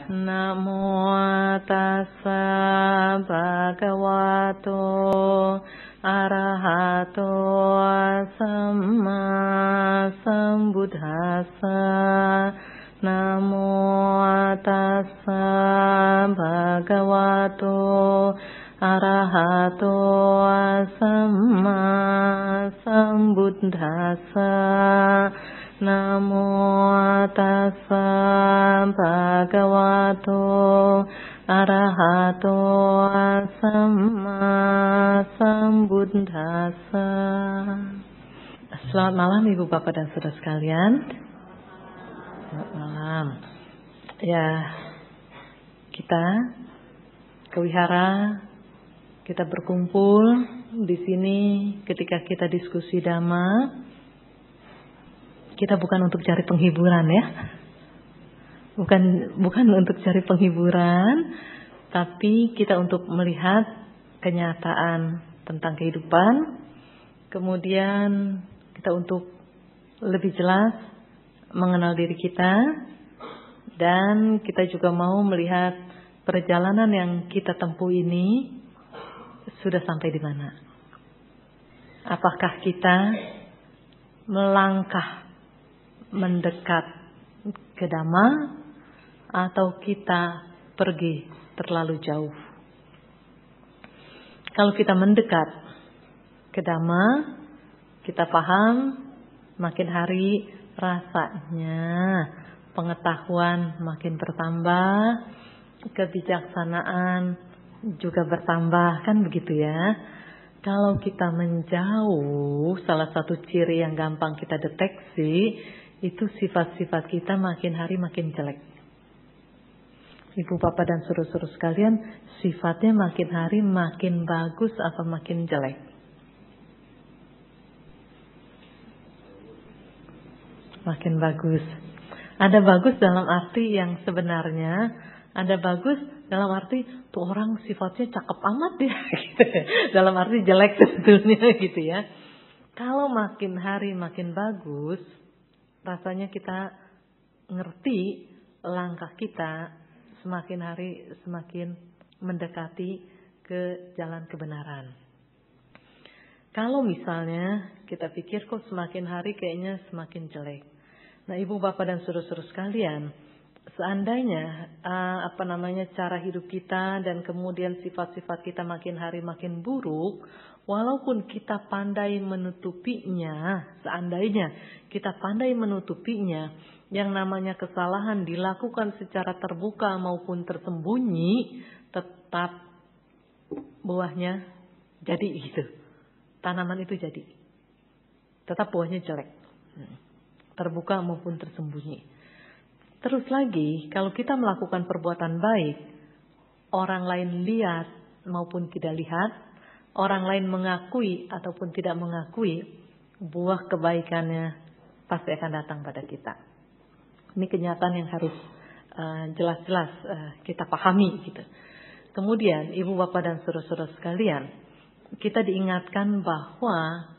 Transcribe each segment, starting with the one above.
Namo tassa bhagavato arahato samma sambuddhassa. Namo tassa bhagavato arahato samma sambuddhassa. Namo tassa bhagavato arahato samma sambuddhassa. Selamat malam Ibu Bapak dan Saudara sekalian. Selamat malam. Ya, kita ke wihara, kita berkumpul di sini ketika kita diskusi Dhamma. Kita bukan untuk cari penghiburan ya. Bukan untuk cari penghiburan, tapi kita untuk melihat kenyataan tentang kehidupan. Kemudian kita untuk lebih jelas mengenal diri kita, dan kita juga mau melihat perjalanan yang kita tempuh ini sudah sampai di mana. Apakah kita melangkah mendekat ke Dhamma atau kita pergi terlalu jauh? Kalau kita mendekat ke Dhamma, kita paham makin hari rasanya pengetahuan makin bertambah, kebijaksanaan juga bertambah, kan begitu ya. Kalau kita menjauh, salah satu ciri yang gampang kita deteksi itu sifat-sifat kita makin hari makin jelek. Ibu Bapak dan saudara-saudara sekalian, sifatnya makin hari makin bagus apa makin jelek? Makin bagus. Ada bagus dalam arti yang sebenarnya, ada bagus dalam arti tuh orang sifatnya cakep amat ya, dalam arti jelek sebetulnya gitu ya. Kalau makin hari makin bagus, rasanya kita ngerti langkah kita semakin hari semakin mendekati ke jalan kebenaran. Kalau misalnya kita pikir kok semakin hari kayaknya semakin jelek. Nah, Ibu Bapak dan saudara-saudara sekalian, seandainya cara hidup kita dan kemudian sifat-sifat kita makin hari makin buruk, walaupun kita pandai menutupinya, seandainya kita pandai menutupinya, yang namanya kesalahan dilakukan secara terbuka maupun tersembunyi, tetap buahnya jadi gitu. Tanaman itu jadi. Tetap buahnya jelek. Terbuka maupun tersembunyi. Terus lagi, kalau kita melakukan perbuatan baik, orang lain lihat maupun tidak lihat, orang lain mengakui ataupun tidak mengakui, buah kebaikannya pasti akan datang pada kita. Ini kenyataan yang harus jelas-jelas kita pahami gitu. Kemudian Ibu Bapak dan saudara-saudara sekalian, kita diingatkan bahwa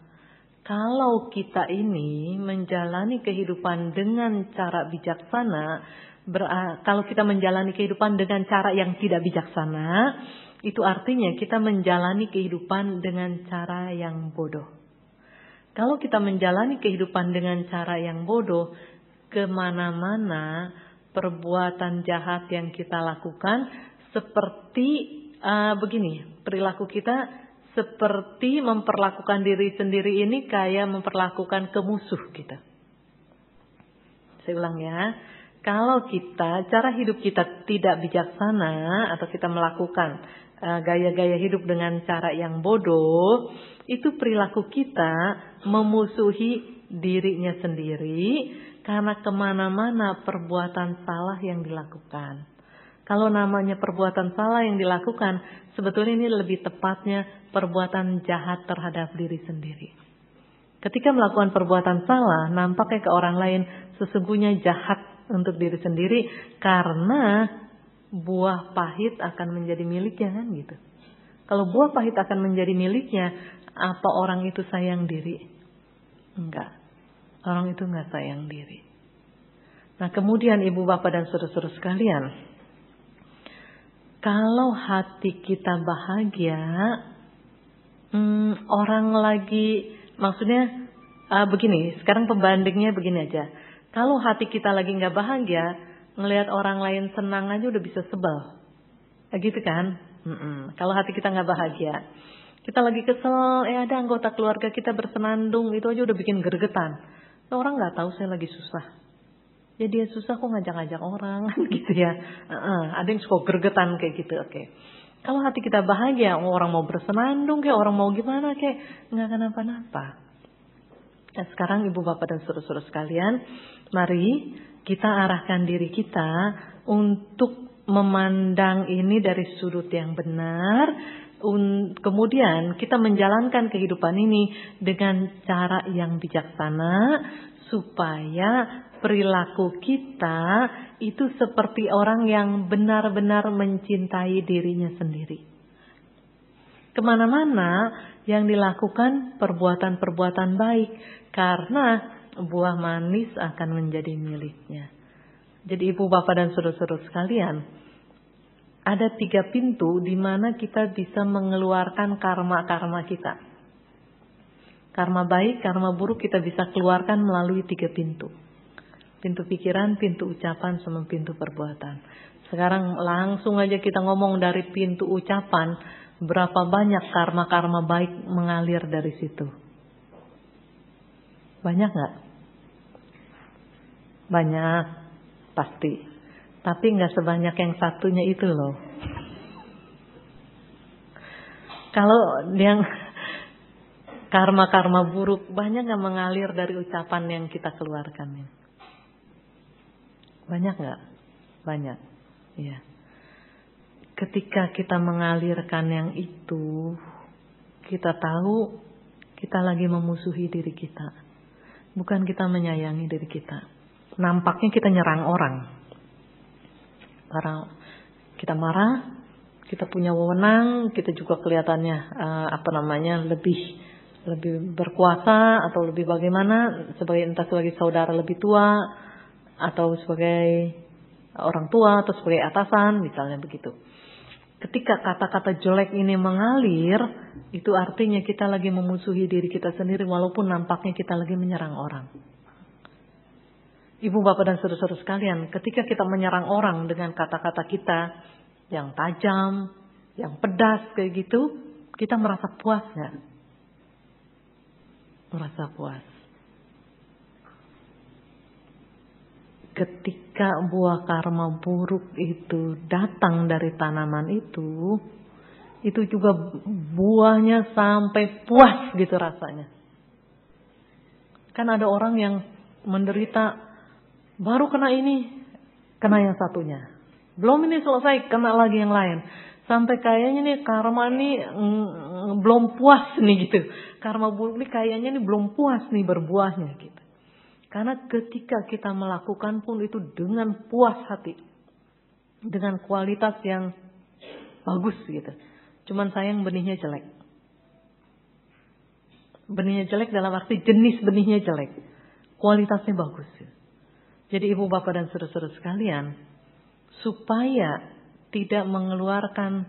kalau kita ini menjalani kehidupan dengan cara bijaksana, kalau kita menjalani kehidupan dengan cara yang tidak bijaksana, itu artinya kita menjalani kehidupan dengan cara yang bodoh. Kalau kita menjalani kehidupan dengan cara yang bodoh, kemana-mana perbuatan jahat yang kita lakukan seperti begini, perilaku kita seperti memperlakukan diri sendiri ini kayak memperlakukan ke musuh kita. Saya ulang ya, kalau cara hidup kita tidak bijaksana atau kita melakukan gaya-gaya hidup dengan cara yang bodoh, itu perilaku kita memusuhi dirinya sendiri karena kemana-mana perbuatan salah yang dilakukan. Kalau namanya perbuatan salah yang dilakukan, sebetulnya ini lebih tepatnya perbuatan jahat terhadap diri sendiri. Ketika melakukan perbuatan salah, nampaknya ke orang lain sesungguhnya jahat untuk diri sendiri karena buah pahit akan menjadi miliknya, kan gitu. Kalau buah pahit akan menjadi miliknya, apa orang itu sayang diri? Enggak. Orang itu enggak sayang diri. Nah, kemudian Ibu Bapak dan saudara-saudara sekalian, Kalau hati kita bahagia, orang lagi, maksudnya begini, sekarang pembandingnya begini aja. Kalau hati kita lagi nggak bahagia, ngelihat orang lain senang aja udah bisa sebel, gitu kan? Kalau hati kita nggak bahagia, kita lagi kesel, ada anggota keluarga kita bersenandung, itu aja udah bikin gregetan. Orang nggak tahu saya lagi susah. Ya dia susah kok ngajak-ngajak orang gitu ya. Ada yang suka gregetan kayak gitu. Oke. Kalau hati kita bahagia, orang mau bersenandung kayak orang mau gimana kayak nggak kenapa-napa. Nah, sekarang ibu bapak dan saudara-saudara sekalian, mari kita arahkan diri kita untuk memandang ini dari sudut yang benar. Kemudian kita menjalankan kehidupan ini dengan cara yang bijaksana supaya perilaku kita itu seperti orang yang benar-benar mencintai dirinya sendiri. Kemana-mana yang dilakukan perbuatan-perbuatan baik, karena buah manis akan menjadi miliknya. Jadi ibu bapak dan saudara-saudara sekalian, ada 3 pintu di mana kita bisa mengeluarkan karma-karma kita. Karma baik, karma buruk kita bisa keluarkan melalui 3 pintu. Pintu pikiran, pintu ucapan, sama pintu perbuatan. Sekarang langsung aja kita ngomong dari pintu ucapan, berapa banyak karma-karma baik mengalir dari situ? Banyak nggak? Banyak, pasti. Tapi nggak sebanyak yang satunya itu loh. Kalau yang karma-karma buruk banyak nggak mengalir dari ucapan yang kita keluarkan? Banyak nggak? Banyak. Ya. Ketika kita mengalirkan yang itu, kita tahu kita lagi memusuhi diri kita. Bukan kita menyayangi diri kita. Nampaknya kita nyerang orang. Karena kita marah, kita punya wewenang, kita juga kelihatannya lebih berkuasa atau lebih bagaimana, entah sebagai saudara lebih tua atau sebagai orang tua atau sebagai atasan, misalnya begitu. Ketika kata-kata jelek ini mengalir, itu artinya kita lagi memusuhi diri kita sendiri walaupun nampaknya kita lagi menyerang orang. Ibu bapak dan saudara-saudara sekalian, ketika kita menyerang orang dengan kata-kata kita yang tajam, yang pedas kayak gitu, kita merasa puas nggak? Merasa puas. Ketika buah karma buruk itu datang dari tanaman itu juga buahnya sampai puas gitu rasanya. Kan ada orang yang menderita, baru kena ini, kena yang satunya. Belum ini selesai, kena lagi yang lain. Sampai kayaknya nih karma ini belum puas nih gitu. Karma buruk nih kayaknya nih belum puas nih berbuahnya gitu. Karena ketika kita melakukan pun itu dengan puas hati. Dengan kualitas yang bagus gitu. Cuman sayang benihnya jelek. Benihnya jelek dalam arti jenis benihnya jelek. Kualitasnya bagus. Jadi ibu bapak dan saudara-saudara sekalian, supaya tidak mengeluarkan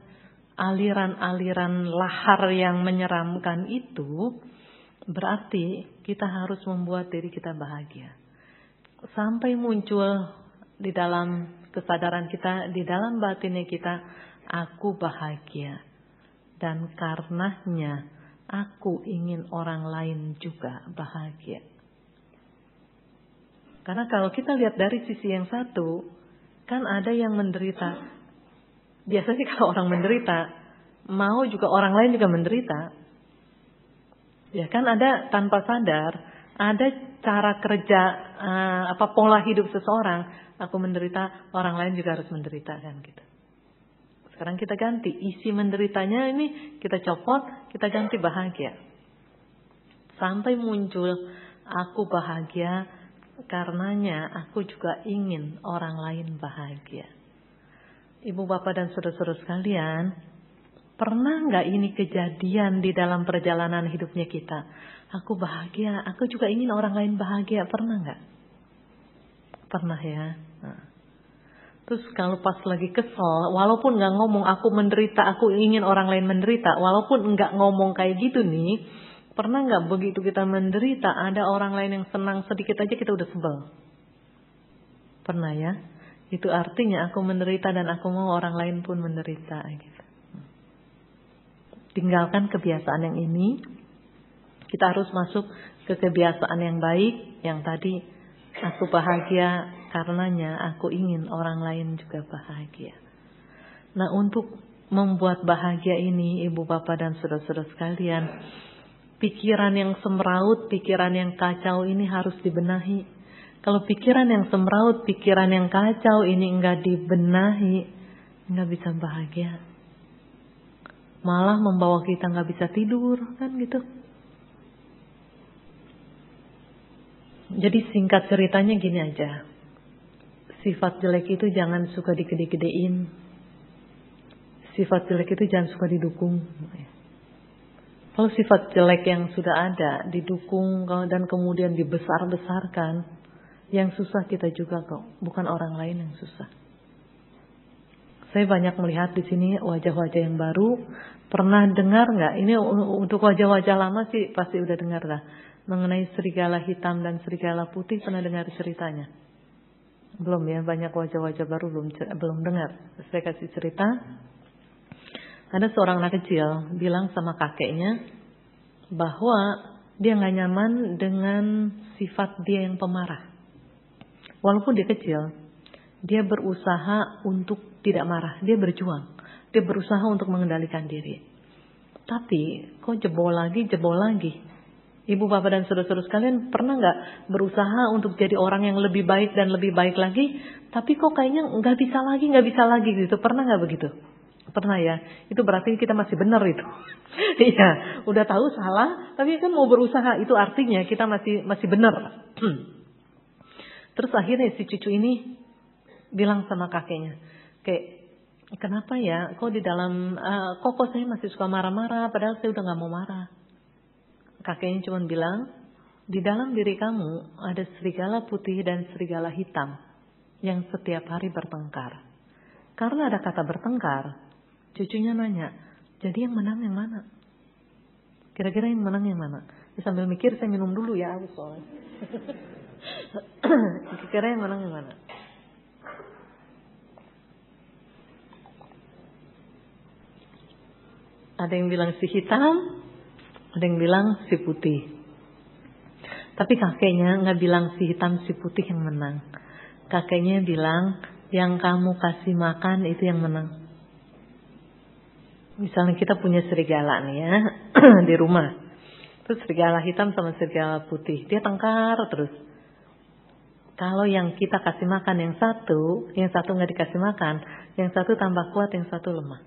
aliran-aliran lahar yang menyeramkan itu, berarti kita harus membuat diri kita bahagia. Sampai muncul di dalam kesadaran kita, di dalam batinnya kita, aku bahagia. Dan karenanya aku ingin orang lain juga bahagia. Karena kalau kita lihat dari sisi yang satu, kan ada yang menderita. Biasanya kalau orang menderita, mau juga orang lain juga menderita. Ya kan ada tanpa sadar, ada cara kerja pola hidup seseorang. Aku menderita, orang lain juga harus menderita kan gitu. Sekarang kita ganti isi menderitanya ini kita copot, kita ganti bahagia. Sampai muncul aku bahagia, karenanya aku juga ingin orang lain bahagia. Ibu bapak dan saudara-saudara sekalian, pernah nggak ini kejadian di dalam perjalanan hidupnya kita? Aku bahagia, aku juga ingin orang lain bahagia. Pernah nggak? Pernah ya. Nah, Terus kalau pas lagi kesel, walaupun nggak ngomong aku menderita, aku ingin orang lain menderita, walaupun nggak ngomong kayak gitu nih, pernah nggak begitu kita menderita, ada orang lain yang senang sedikit aja kita udah sebel? Pernah ya? Itu artinya aku menderita dan aku mau orang lain pun menderita. Gitu. Tinggalkan kebiasaan yang ini, kita harus masuk ke kebiasaan yang baik, yang tadi aku bahagia karenanya aku ingin orang lain juga bahagia. Nah, untuk membuat bahagia ini, ibu bapak dan saudara-saudara sekalian, pikiran yang semeraut, pikiran yang kacau ini harus dibenahi. Kalau pikiran yang semeraut, pikiran yang kacau ini enggak dibenahi, enggak bisa bahagia. Malah membawa kita enggak bisa tidur, kan gitu. Jadi singkat ceritanya gini aja. Sifat jelek itu jangan suka digede-gedein. Sifat jelek itu jangan suka didukung. Kalau sifat jelek yang sudah ada didukung dan kemudian dibesar-besarkan, yang susah kita juga kok, bukan orang lain yang susah. Saya banyak melihat di sini wajah-wajah yang baru. Pernah dengar nggak? Ini untuk wajah-wajah lama sih pasti udah dengar lah. Mengenai serigala hitam dan serigala putih, pernah dengar ceritanya? Belum ya, banyak wajah-wajah baru belum dengar. Saya kasih cerita. Ada seorang anak kecil bilang sama kakeknya bahwa dia nggak nyaman dengan sifat dia yang pemarah. Walaupun dia kecil, dia berusaha untuk tidak marah. Dia berjuang. Dia berusaha untuk mengendalikan diri. Tapi kok jebol lagi. Ibu bapak dan saudara-saudara sekalian pernah nggak berusaha untuk jadi orang yang lebih baik dan lebih baik lagi, tapi kok kayaknya nggak bisa lagi gitu? Pernah nggak begitu? Pernah ya? Itu berarti kita masih benar itu. Iya, udah tahu salah, tapi kan mau berusaha, itu artinya kita masih benar. Terus akhirnya si cucu ini bilang sama kakeknya, kenapa ya? Kok di dalam kok saya masih suka marah-marah, padahal saya udah nggak mau marah. Kakeknya cuma bilang, di dalam diri kamu ada serigala putih dan serigala hitam yang setiap hari bertengkar. Karena ada kata bertengkar, cucunya nanya, jadi yang menang yang mana? Kira-kira yang menang yang mana? Sambil mikir saya minum dulu ya, aku soalnya. Kira-kira yang menang yang mana? Ada yang bilang si hitam, ada yang bilang si putih. Tapi kakeknya nggak bilang si hitam si putih yang menang. Kakeknya bilang yang kamu kasih makan itu yang menang. Misalnya kita punya serigala nih ya di rumah. Terus serigala hitam sama serigala putih, dia tengkar terus. Kalau yang kita kasih makan yang satu nggak dikasih makan, yang satu tambah kuat, yang satu lemah.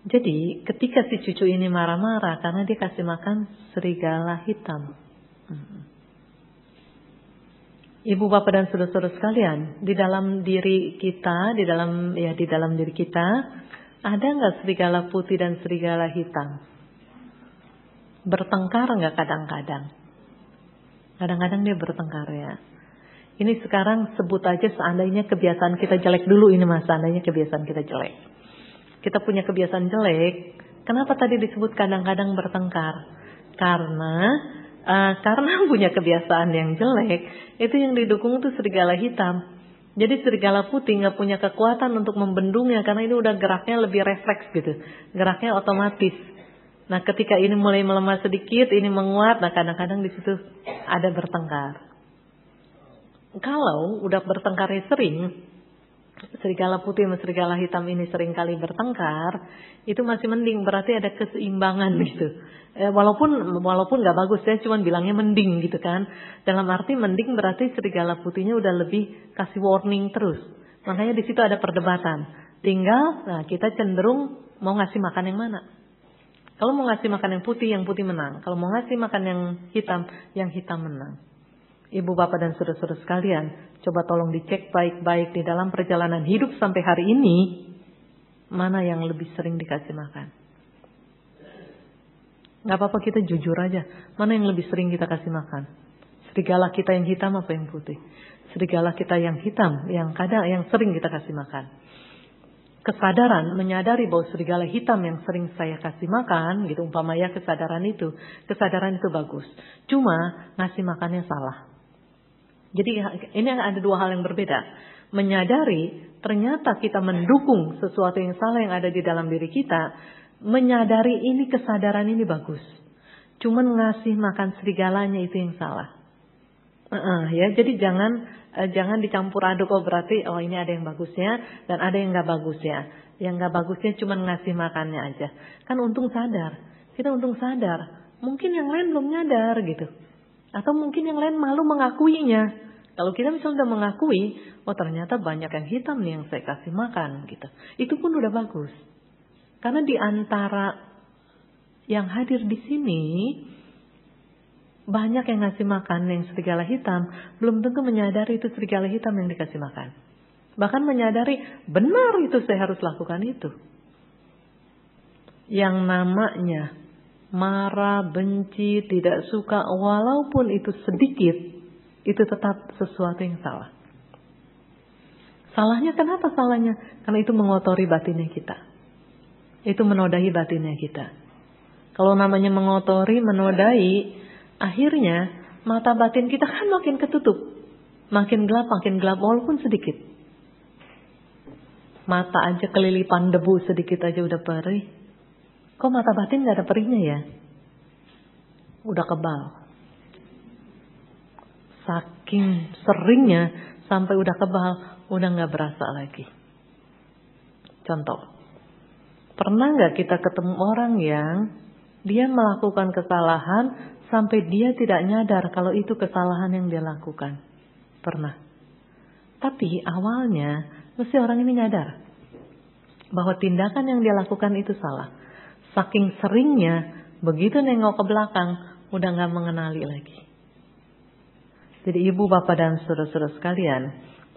Jadi ketika si cucu ini marah-marah karena dia kasih makan serigala hitam. Ibu bapak dan saudara-saudara sekalian, di dalam diri kita, di dalam diri kita, ada nggak serigala putih dan serigala hitam? Bertengkar nggak kadang-kadang? Kadang-kadang dia bertengkar ya. Ini sekarang sebut aja seandainya kebiasaan kita jelek dulu ini mas, seandainya kebiasaan kita jelek. Kita punya kebiasaan jelek. Kenapa tadi disebut kadang-kadang bertengkar? Karena punya kebiasaan yang jelek, itu yang didukung itu serigala hitam. Jadi serigala putih nggak punya kekuatan untuk membendungnya karena ini udah geraknya lebih refleks gitu, geraknya otomatis. Nah ketika ini mulai melemah sedikit, ini menguat, nah kadang-kadang di situ ada bertengkar. Kalau udah bertengkarnya sering, serigala putih sama serigala hitam ini sering kali bertengkar, itu masih mending, berarti ada keseimbangan gitu. Walaupun nggak bagus, saya cuma bilangnya mending gitu kan. Dalam arti mending berarti serigala putihnya udah lebih kasih warning terus. Makanya di situ ada perdebatan. Tinggal kita cenderung mau ngasih makan yang mana. Kalau mau ngasih makan yang putih menang. Kalau mau ngasih makan yang hitam menang. Ibu bapak dan saudara-saudara sekalian, coba tolong dicek baik-baik di dalam perjalanan hidup sampai hari ini, mana yang lebih sering dikasih makan. Gak apa-apa kita jujur aja, mana yang lebih sering kita kasih makan. Serigala kita yang hitam apa yang putih? serigala kita yang hitam, yang sering kita kasih makan. Kesadaran, menyadari bahwa serigala hitam yang sering saya kasih makan, gitu umpamanya kesadaran itu bagus. Cuma ngasih makannya salah. Jadi ini ada dua hal yang berbeda. Menyadari ternyata kita mendukung sesuatu yang salah yang ada di dalam diri kita. Menyadari ini kesadaran ini bagus. Cuman ngasih makan serigalanya itu yang salah. Ya, jadi jangan dicampur aduk. Berarti ini ada yang bagusnya dan ada yang nggak bagusnya. Yang nggak bagusnya cuma ngasih makannya aja. Kan untung sadar. Kita untung sadar. Mungkin yang lain belum nyadar gitu. Atau mungkin yang lain malu mengakuinya. Kalau kita misalnya udah mengakui, ternyata banyak yang hitam nih yang saya kasih makan gitu. Itu pun udah bagus. Karena di antara yang hadir di sini banyak yang ngasih makan yang serigala hitam, belum tentu menyadari itu serigala hitam yang dikasih makan. Bahkan menyadari benar itu saya harus lakukan itu. Yang namanya marah, benci, tidak suka, walaupun itu sedikit, itu tetap sesuatu yang salah. Salahnya kenapa salahnya? Karena itu mengotori batinnya kita. Itu menodai batinnya kita. Kalau namanya mengotori, menodai, akhirnya mata batin kita kan makin ketutup. Makin gelap walaupun sedikit. Mata aja kelilipan debu sedikit aja udah perih. Kok mata batin gak ada perihnya ya? Udah kebal. Saking seringnya sampai udah kebal, udah gak berasa lagi. Contoh. Pernah gak kita ketemu orang yang dia melakukan kesalahan sampai dia tidak nyadar kalau itu kesalahan yang dia lakukan? Pernah. Tapi awalnya mesti orang ini nyadar bahwa tindakan yang dia lakukan itu salah. Saking seringnya, begitu nengok ke belakang, udah gak mengenali lagi. Jadi ibu, bapak, dan saudara-saudara sekalian,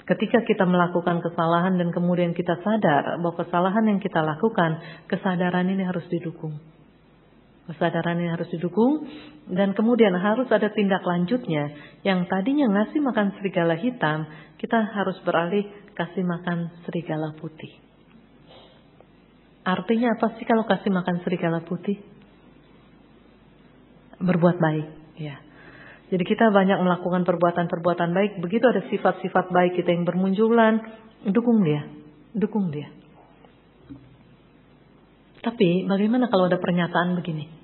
ketika kita melakukan kesalahan dan kemudian kita sadar bahwa kesalahan yang kita lakukan, kesadaran ini harus didukung. Kesadaran ini harus didukung dan kemudian harus ada tindak lanjutnya. Yang tadinya ngasih makan serigala hitam, kita harus beralih kasih makan serigala putih. Artinya apa sih kalau kasih makan serigala putih? Berbuat baik, ya. Jadi kita banyak melakukan perbuatan-perbuatan baik. Begitu ada sifat-sifat baik kita yang bermunculan, dukung dia. Tapi bagaimana kalau ada pernyataan begini?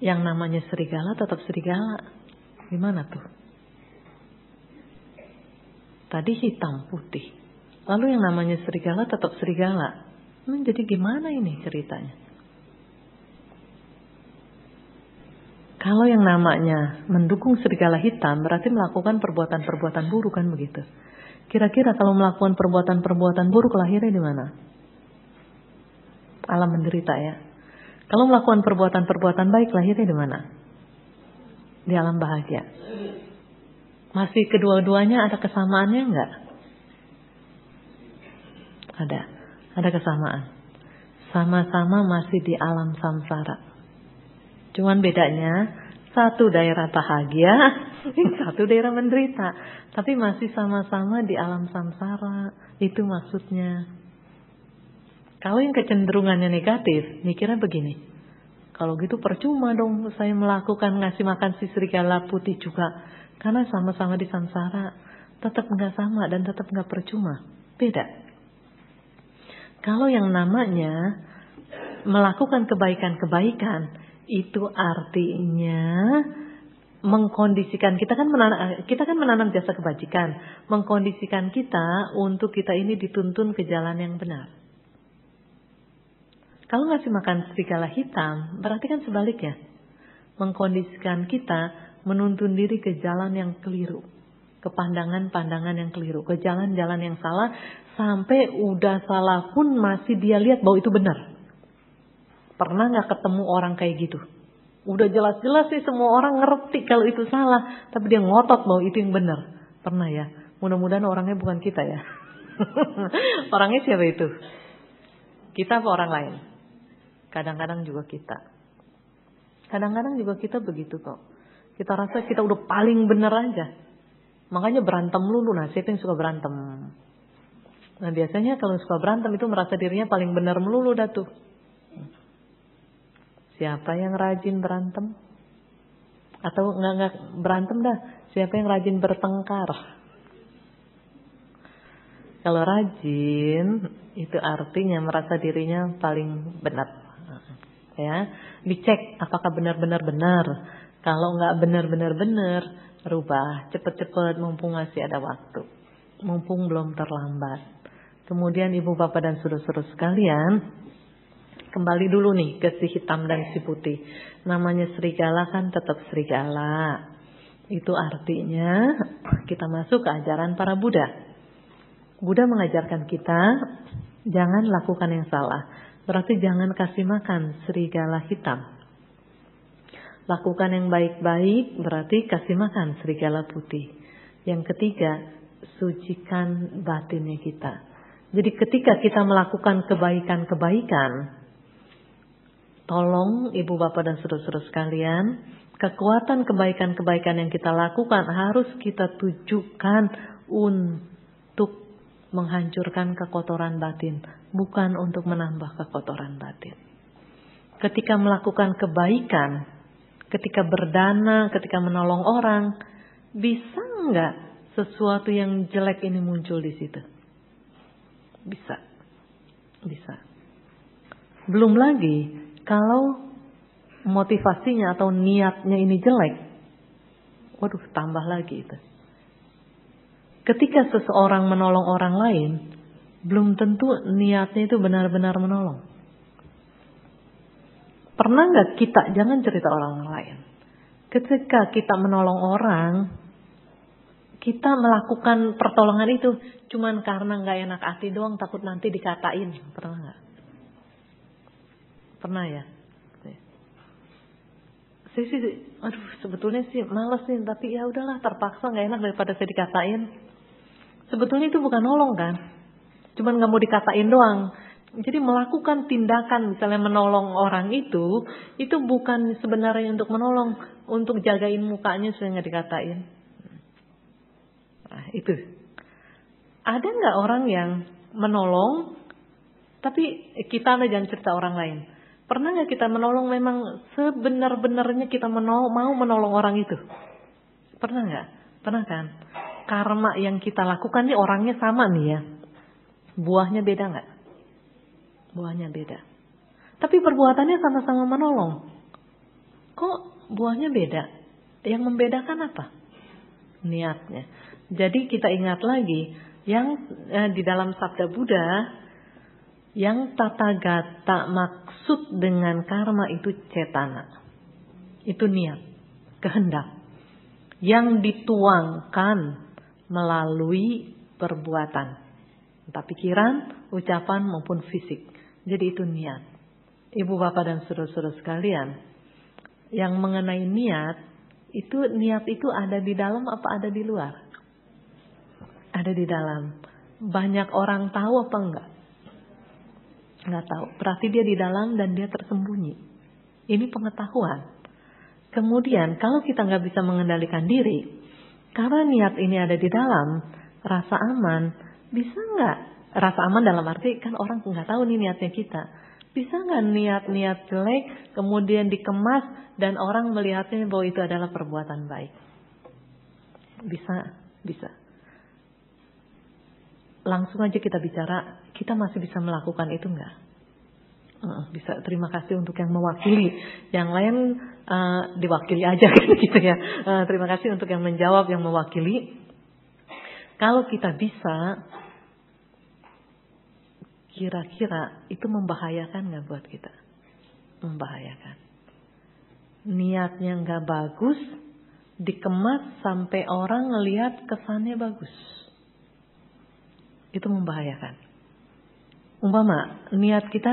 Yang namanya serigala tetap serigala. Gimana tuh? Tadi hitam putih. Lalu yang namanya serigala tetap serigala. Jadi gimana ini ceritanya? Kalau yang namanya mendukung serigala hitam berarti melakukan perbuatan-perbuatan buruk, kan begitu? Kira-kira kalau melakukan perbuatan-perbuatan buruk lahirnya di mana? Alam menderita ya. Kalau melakukan perbuatan-perbuatan baik lahirnya di mana? Di alam bahagia. Masih kedua-duanya ada kesamaannya enggak? Ada kesamaan. Sama-sama masih di alam samsara. Cuman bedanya satu daerah bahagia, yang satu daerah menderita. Tapi masih sama-sama di alam samsara. Itu maksudnya. Kalau yang kecenderungannya negatif, mikirnya begini. Kalau gitu percuma dong saya melakukan ngasih makan si serigala putih juga. Karena sama-sama di samsara. Tetap gak sama dan tetap gak percuma. Beda. Kalau yang namanya melakukan kebaikan-kebaikan, itu artinya mengkondisikan kita kan menanam jasa kebajikan, mengkondisikan kita untuk kita ini dituntun ke jalan yang benar. Kalau ngasih makan serigala hitam, berarti kan sebaliknya, mengkondisikan kita menuntun diri ke jalan yang keliru, ke pandangan-pandangan yang keliru, ke jalan-jalan yang salah, sampai udah salah pun masih dia lihat bahwa itu benar. Pernah gak ketemu orang kayak gitu? Udah jelas-jelas sih semua orang ngerti kalau itu salah, tapi dia ngotot bahwa itu yang benar. Pernah ya? Mudah-mudahan orangnya bukan kita ya. Orangnya siapa itu? Kita apa orang lain? Kadang-kadang juga kita. Kadang-kadang juga kita begitu kok. Kita rasa kita udah paling benar aja. Makanya berantem lulu. Nah, siapa yang suka berantem? Nah, biasanya kalau suka berantem itu merasa dirinya paling benar melulu dah tuh. Siapa yang rajin berantem? Atau enggak berantem dah. Siapa yang rajin bertengkar? Kalau rajin, itu artinya merasa dirinya paling benar. Ya, dicek apakah benar-benar benar. Kalau enggak benar-benar benar, rubah cepet-cepet mumpung masih ada waktu. Mumpung belum terlambat. Kemudian ibu bapak dan saudara-saudara sekalian, kembali dulu nih ke si hitam dan si putih. Namanya serigala kan tetap serigala. Itu artinya kita masuk ke ajaran para Buddha. Buddha mengajarkan kita jangan lakukan yang salah. Berarti jangan kasih makan serigala hitam. Lakukan yang baik-baik berarti kasih makan serigala putih. Yang ketiga, sucikan batinnya kita. Jadi ketika kita melakukan kebaikan-kebaikan, tolong ibu bapak dan saudara-saudara sekalian, kekuatan kebaikan-kebaikan yang kita lakukan harus kita tujukan untuk menghancurkan kekotoran batin, bukan untuk menambah kekotoran batin. Ketika melakukan kebaikan, ketika berdana, ketika menolong orang, bisa nggak sesuatu yang jelek ini muncul di situ? Bisa. Belum lagi kalau motivasinya atau niatnya ini jelek, waduh tambah lagi itu. Ketika seseorang menolong orang lain, belum tentu niatnya itu benar-benar menolong. Pernah nggak kita, jangan cerita orang lain, ketika kita menolong orang, kita melakukan pertolongan itu cuman karena nggak enak hati doang, takut nanti dikatain. Pernah nggak? Pernah ya? Saya sih, aduh sebetulnya sih malas nih, tapi ya udahlah terpaksa, nggak enak daripada saya dikatain. Sebetulnya itu bukan nolong kan? Cuman nggak mau dikatain doang. Jadi melakukan tindakan misalnya menolong orang itu bukan sebenarnya untuk menolong, untuk jagain mukanya supaya nggak dikatain. Nah, itu. Ada nggak orang yang menolong, tapi kita jangan cerita orang lain. Pernah nggak kita menolong memang sebenar-benarnya kita mau menolong orang itu? Pernah nggak? Pernah kan? Karma yang kita lakukan nih orangnya sama nih ya. Buahnya beda nggak? Buahnya beda. Tapi perbuatannya sama-sama menolong. Kok buahnya beda? Yang membedakan apa? Niatnya. Jadi kita ingat lagi yang di dalam sabda Buddha, yang Tathagata maksud dengan karma itu cetana. Itu niat, kehendak yang dituangkan melalui perbuatan, entah pikiran, ucapan maupun fisik. Jadi itu niat. Ibu bapak dan saudara-saudara sekalian, yang mengenai niat itu ada di dalam apa ada di luar? Ada di dalam. Banyak orang tahu apa enggak? Enggak tahu. Berarti dia di dalam dan dia tersembunyi. Ini pengetahuan. Kemudian kalau kita nggak bisa mengendalikan diri, karena niat ini ada di dalam, rasa aman, bisa nggak? Rasa aman dalam arti kan orang nggak tahu nih niatnya kita. Bisa nggak niat-niat jelek kemudian dikemas dan orang melihatnya bahwa itu adalah perbuatan baik? Bisa. Langsung aja kita bicara, kita masih bisa melakukan itu nggak? Bisa. Terima kasih untuk yang mewakili. Yang lain diwakili aja kan gitu ya. Terima kasih untuk yang menjawab, yang mewakili. Kalau kita bisa, kira-kira itu membahayakan nggak buat kita? Membahayakan. Niatnya nggak bagus, dikemas sampai orang ngelihat kesannya bagus. Itu membahayakan. Umpama niat kita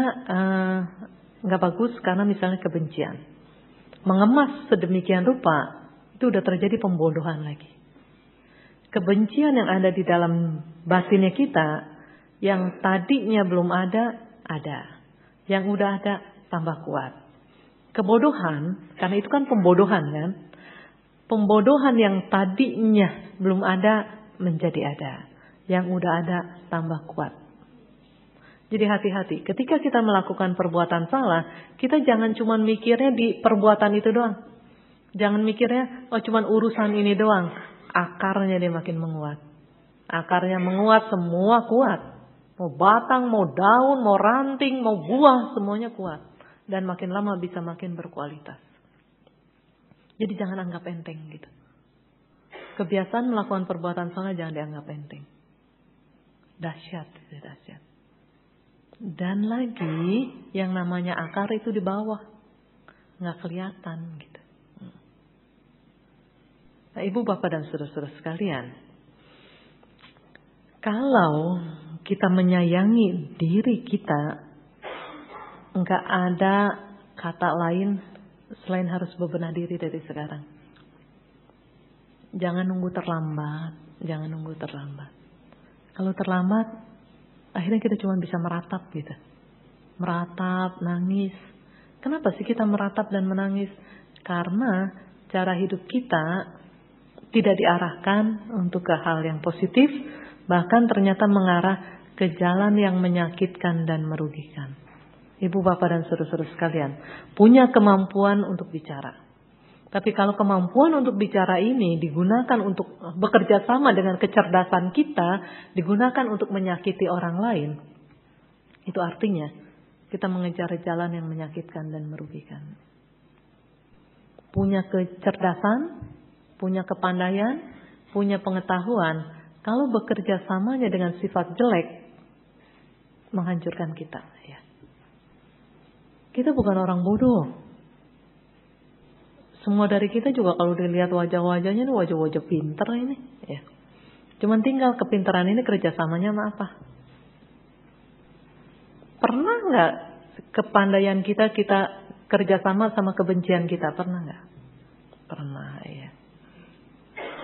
nggak bagus karena misalnya kebencian, mengemas sedemikian rupa, itu udah terjadi pembodohan lagi. Kebencian yang ada di dalam batinnya kita, yang tadinya belum ada, yang udah ada tambah kuat. Kebodohan, karena itu kan pembodohan kan, Pembodohan yang tadinya belum ada menjadi ada. Yang udah ada tambah kuat. Jadi hati-hati. Ketika kita melakukan perbuatan salah, kita jangan cuma mikirnya di perbuatan itu doang. Jangan mikirnya, oh cuma urusan ini doang. Akarnya dia makin menguat. Akarnya menguat, semua kuat. Mau batang, mau daun, mau ranting, mau buah, semuanya kuat. Dan makin lama bisa makin berkualitas. Jadi jangan anggap enteng gitu. Kebiasaan melakukan perbuatan salah jangan dianggap enteng. Dahsyat, dahsyat. Dan lagi yang namanya akar itu di bawah. Nggak kelihatan gitu. Nah, Ibu, Bapak, dan saudara-saudara sekalian. Kalau kita menyayangi diri kita, nggak ada kata lain selain harus bebenah diri dari sekarang. Jangan nunggu terlambat. Jangan nunggu terlambat. Kalau terlambat, akhirnya kita cuma bisa meratap gitu. Meratap, nangis. Kenapa sih kita meratap dan menangis? Karena cara hidup kita tidak diarahkan untuk ke hal yang positif. Bahkan ternyata mengarah ke jalan yang menyakitkan dan merugikan. Ibu, Bapak, dan saudara-saudara sekalian, punya kemampuan untuk bicara. Tapi kalau kemampuan untuk bicara ini digunakan untuk bekerja sama dengan kecerdasan kita, digunakan untuk menyakiti orang lain, itu artinya kita mengejar jalan yang menyakitkan dan merugikan. Punya kecerdasan, punya kepandaian, punya pengetahuan, kalau bekerja samanya dengan sifat jelek, menghancurkan kita. Ya. Kita bukan orang bodoh. Semua dari kita juga kalau dilihat wajah-wajahnya ini wajah-wajah pinter ini. Ya. Cuman tinggal kepintaran ini kerjasamanya sama apa? Pernah nggak kepandaian kita kerjasama sama kebencian kita? Pernah nggak? Pernah, ya.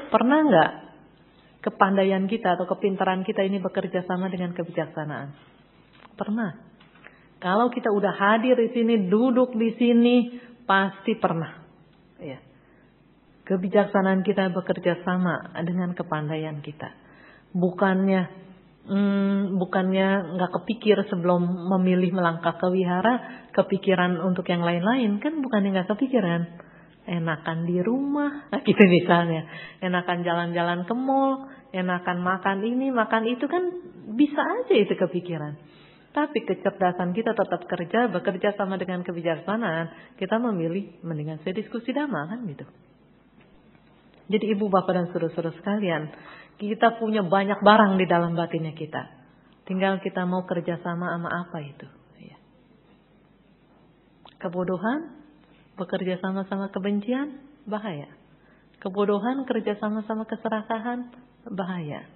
Pernah nggak kepandaian kita atau kepintaran kita ini bekerja sama dengan kebijaksanaan? Pernah. Kalau kita udah hadir di sini, duduk di sini, pasti pernah. Ya. Kebijaksanaan kita bekerja sama dengan kepandaian kita. Bukannya nggak kepikir sebelum memilih melangkah ke wihara, kepikiran untuk yang lain-lain, kan bukannya nggak kepikiran. Enakan di rumah, gitu misalnya. Enakan jalan-jalan ke mall, enakan makan ini, makan itu, kan bisa aja itu kepikiran. Tapi kecerdasan kita tetap bekerja sama dengan kebijaksanaan. Kita memilih mendingan saya diskusi damai, kan gitu. Jadi Ibu, Bapak, dan saudara-saudara sekalian, kita punya banyak barang di dalam batinnya kita. Tinggal kita mau kerjasama sama apa itu. Ya. Kebodohan, bekerja sama-sama kebencian, bahaya. Kebodohan kerja sama-sama keserakahan, bahaya.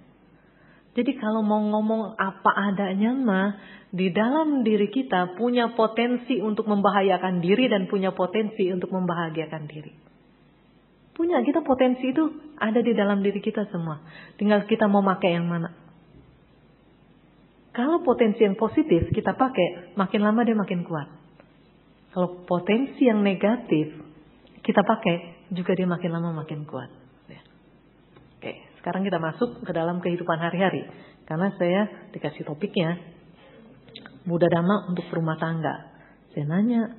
Jadi kalau mau ngomong apa adanya mah, di dalam diri kita punya potensi untuk membahayakan diri dan punya potensi untuk membahagiakan diri. Punya, kita potensi itu ada di dalam diri kita semua. Tinggal kita mau pakai yang mana. Kalau potensi yang positif kita pakai, makin lama dia makin kuat. Kalau potensi yang negatif kita pakai, juga dia makin lama makin kuat. Ya. Oke, sekarang kita masuk ke dalam kehidupan hari-hari. Karena saya dikasih topiknya, Buddha Dhamma untuk rumah tangga. Saya nanya,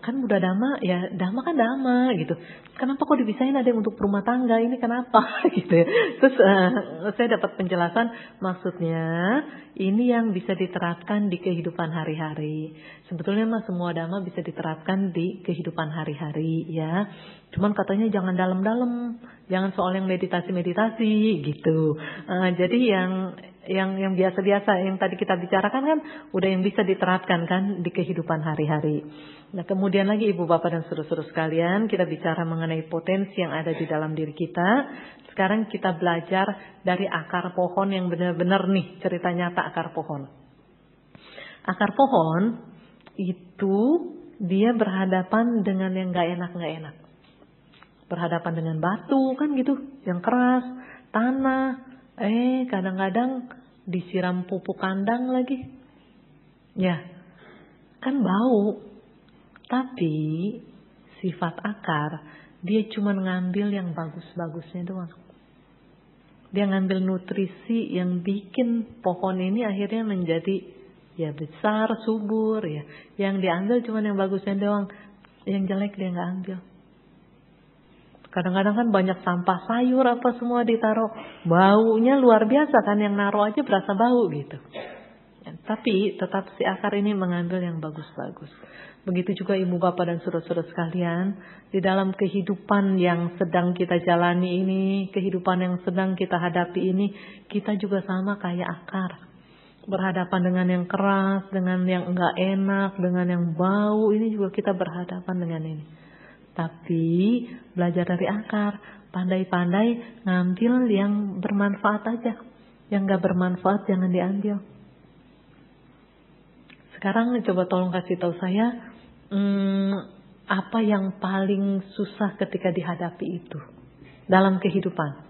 kan Buddha Dhamma, ya Dhamma kan Dhamma gitu. Kenapa kok dibisain ada yang untuk rumah tangga, ini kenapa gitu ya. Terus saya dapat penjelasan, maksudnya ini yang bisa diterapkan di kehidupan hari-hari. Sebetulnya mah semua Dhamma bisa diterapkan di kehidupan hari-hari ya. Cuman katanya jangan dalam-dalam, jangan soal yang meditasi-meditasi gitu. Jadi yang biasa-biasa yang tadi kita bicarakan kan udah yang bisa diterapkan kan di kehidupan hari-hari. Nah, kemudian lagi Ibu, Bapak, dan saudara-saudara sekalian, kita bicara mengenai potensi yang ada di dalam diri kita. Sekarang kita belajar dari akar pohon yang benar-benar nih, cerita nyata akar pohon. Akar pohon itu dia berhadapan dengan yang gak enak. Berhadapan dengan batu kan gitu, yang keras, tanah. Kadang-kadang disiram pupuk kandang lagi. Ya, kan bau. Tapi sifat akar dia cuma ngambil yang bagus-bagusnya doang. Dia ngambil nutrisi yang bikin pohon ini akhirnya menjadi ya besar, subur ya. Yang diambil cuma yang bagusnya doang. Yang jelek dia nggak ambil. Kadang-kadang kan banyak sampah sayur apa semua ditaruh. Baunya luar biasa kan, yang naruh aja berasa bau gitu. Ya, tapi tetap si akar ini mengambil yang bagus-bagus. Begitu juga ibu bapak dan saudara-saudara sekalian. Di dalam kehidupan yang sedang kita jalani ini, kehidupan yang sedang kita hadapi ini, kita juga sama kayak akar. Berhadapan dengan yang keras, dengan yang enggak enak, dengan yang bau, ini juga kita berhadapan dengan ini. Tapi belajar dari akar, pandai-pandai ngambil yang bermanfaat aja. Yang enggak bermanfaat jangan diambil. Sekarang coba tolong kasih tahu saya, apa yang paling susah ketika dihadapi itu dalam kehidupan?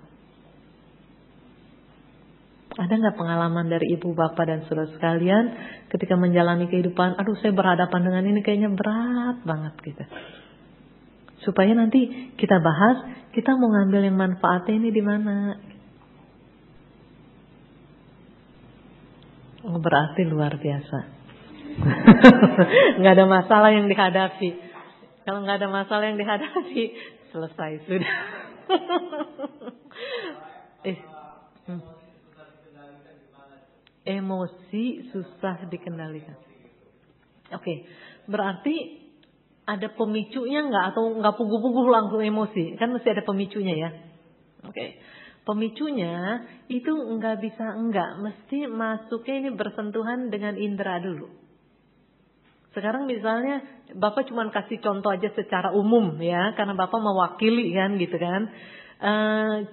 Ada nggak pengalaman dari ibu bapak dan saudara sekalian ketika menjalani kehidupan? Aduh, saya berhadapan dengan ini kayaknya berat banget gitu. Supaya nanti kita bahas, kita mau ngambil yang manfaatnya ini di mana? Oh, berarti luar biasa. Nggak ada masalah yang dihadapi. Kalau nggak ada masalah yang dihadapi, selesai sudah. Emosi susah dikendalikan. Oke, berarti ada pemicunya nggak, atau nggak puguh-puguh langsung emosi? Kan mesti ada pemicunya ya. Oke, pemicunya itu nggak bisa mesti masuknya ini bersentuhan dengan indera dulu. Sekarang misalnya Bapak cuma kasih contoh aja secara umum ya, karena Bapak mewakili kan gitu kan.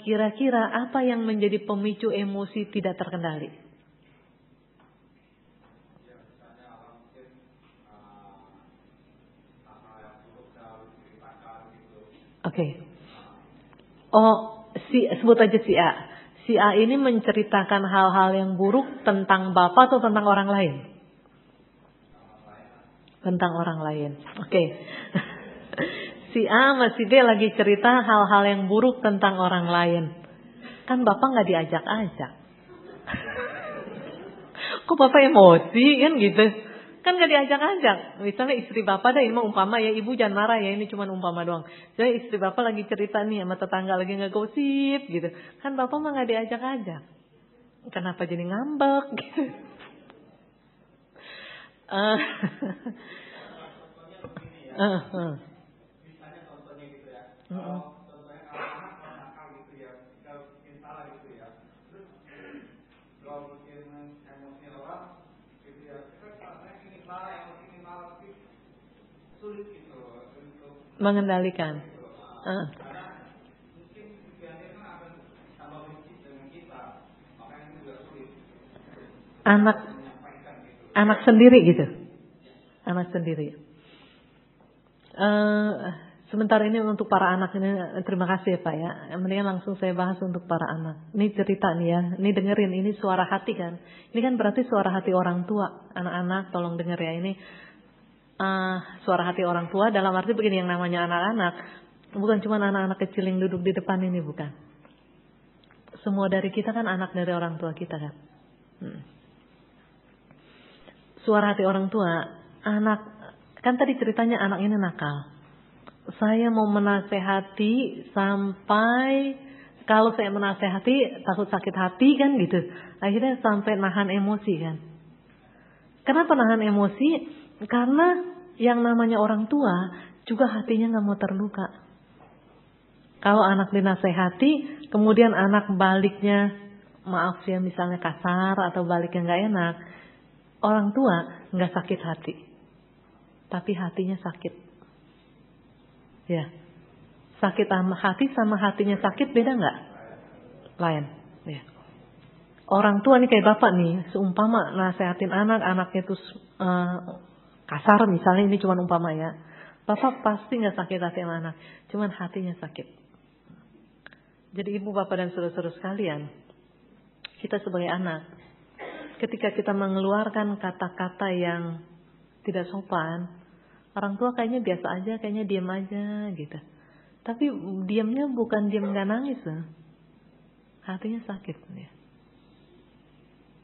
Kira-kira apa yang menjadi pemicu emosi tidak terkendali? Oke. Oh, sebut aja si A. Si A ini menceritakan hal-hal yang buruk tentang Bapak atau tentang orang lain? Tentang orang lain. Oke. Si A sama si D lagi cerita hal-hal yang buruk tentang orang lain. Kan Bapak nggak diajak-ajak. Kok Bapak emosi kan gitu? Kan gak diajak-ajak. Misalnya istri Bapak dah, ini mah umpama ya, ibu jangan marah ya, ini cuma umpama doang. Jadi istri Bapak lagi cerita nih sama tetangga lagi ngegosip gitu. Kan Bapak mah gak diajak-ajak. Kenapa jadi ngambek gitu? Misalnya contohnya gitu ya. Kalau contohnya anak nakal gitu ya, kalau bikin salah gitu ya. Terus kalau bikin emosi orang gitu ya, kita ini marah, tapi sulit gitu untuk mengendalikan. Karena mungkin pikirannya kan akan tambah benci dengan kita, makanya itu juga sulit. Anak sendiri gitu. Anak sendiri. Sebentar ini untuk para anak ini, terima kasih ya Pak ya. Mendingan langsung saya bahas untuk para anak. Ini cerita nih ya, ini dengerin, ini suara hati kan. Ini kan berarti suara hati orang tua. Anak-anak tolong denger ya, ini suara hati orang tua dalam arti begini, yang namanya anak-anak bukan cuma anak-anak kecil yang duduk di depan ini, bukan. Semua dari kita kan anak dari orang tua kita kan. Suara hati orang tua, anak kan tadi ceritanya anak ini nakal. Saya mau menasehati sampai, kalau saya menasehati takut sakit hati kan gitu. Akhirnya sampai nahan emosi kan. Kenapa nahan emosi? Karena yang namanya orang tua juga hatinya gak mau terluka. Kalau anak dinasehati, kemudian anak baliknya, maaf ya misalnya kasar atau baliknya gak enak, orang tua gak sakit hati, tapi hatinya sakit. Ya, sakit sama hatinya sakit beda nggak? Lain. Ya. Orang tua nih kayak bapak nih, seumpama nasehatin anaknya tuh kasar misalnya, ini cuma umpama ya. Bapak pasti nggak sakit hati sama anak, cuman hatinya sakit. Jadi ibu bapak dan saudara-saudara sekalian, kita sebagai anak, ketika kita mengeluarkan kata-kata yang tidak sopan, orang tua kayaknya biasa aja, kayaknya diam aja gitu. Tapi diamnya bukan diam nggak nangis loh. Hatinya sakit ya.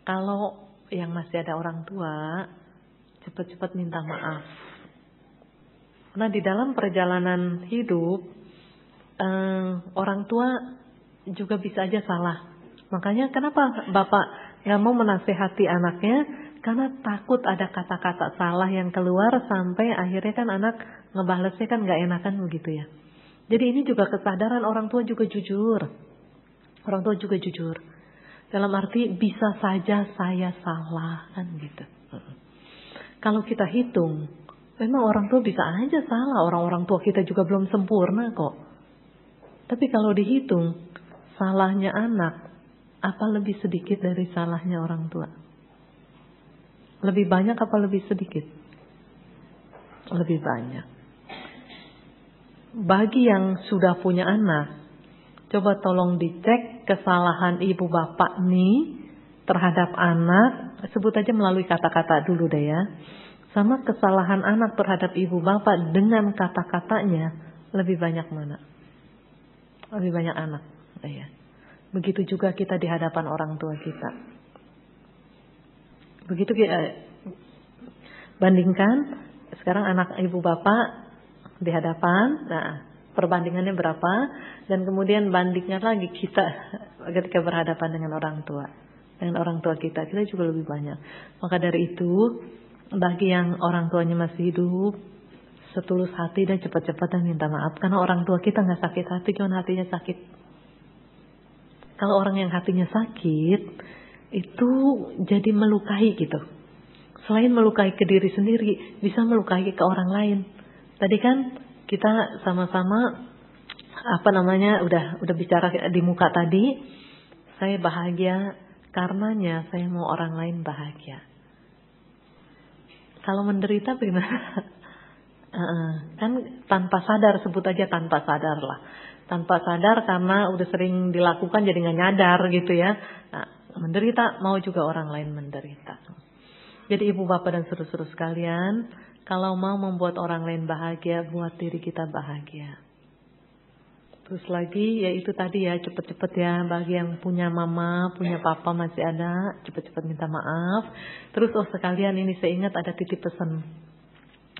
Kalau yang masih ada orang tua, cepat-cepat minta maaf. Karena di dalam perjalanan hidup, orang tua juga bisa aja salah. Makanya kenapa Bapak nggak mau menasehati anaknya? Karena takut ada kata-kata salah yang keluar sampai akhirnya kan anak ngebalesnya kan nggak enakan begitu ya. Jadi ini juga kesadaran orang tua juga jujur. Orang tua juga jujur. Dalam arti bisa saja saya salah kan gitu. Kalau kita hitung, memang orang tua bisa aja salah. Orang-orang tua kita juga belum sempurna kok. Tapi kalau dihitung, salahnya anak apa lebih sedikit dari salahnya orang tua? Lebih banyak apa lebih sedikit? Lebih banyak. Bagi yang sudah punya anak, coba tolong dicek kesalahan ibu bapak nih terhadap anak. Sebut aja melalui kata-kata dulu deh ya. Sama kesalahan anak terhadap ibu bapak dengan kata-katanya, lebih banyak mana? Lebih banyak anak. Ya. Begitu juga kita di hadapan orang tua kita. Begitu kita bandingkan sekarang anak ibu bapak di hadapan, nah perbandingannya berapa, dan kemudian bandingkan lagi kita ketika berhadapan dengan orang tua. Dengan orang tua kita juga lebih banyak. Maka dari itu, bagi yang orang tuanya masih hidup, setulus hati dan cepat-cepat dan minta maaf. Karena orang tua kita nggak sakit hati, cuma hatinya sakit. Kalau orang yang hatinya sakit, itu jadi melukai gitu. Selain melukai ke diri sendiri, bisa melukai ke orang lain. Tadi kan kita sama-sama udah bicara di muka tadi, saya bahagia karenanya saya mau orang lain bahagia. Kalau menderita bagaimana? Kan tanpa sadar, sebut aja tanpa sadar lah. Tanpa sadar karena udah sering dilakukan jadi nggak nyadar gitu ya. Nah, menderita mau juga orang lain menderita. Jadi ibu bapak dan saudara-saudara sekalian, kalau mau membuat orang lain bahagia, buat diri kita bahagia. Terus lagi ya itu tadi ya, cepet-cepet ya, bagi yang punya mama, punya papa masih ada, cepet-cepet minta maaf. Terus sekalian ini saya ingat ada titip pesan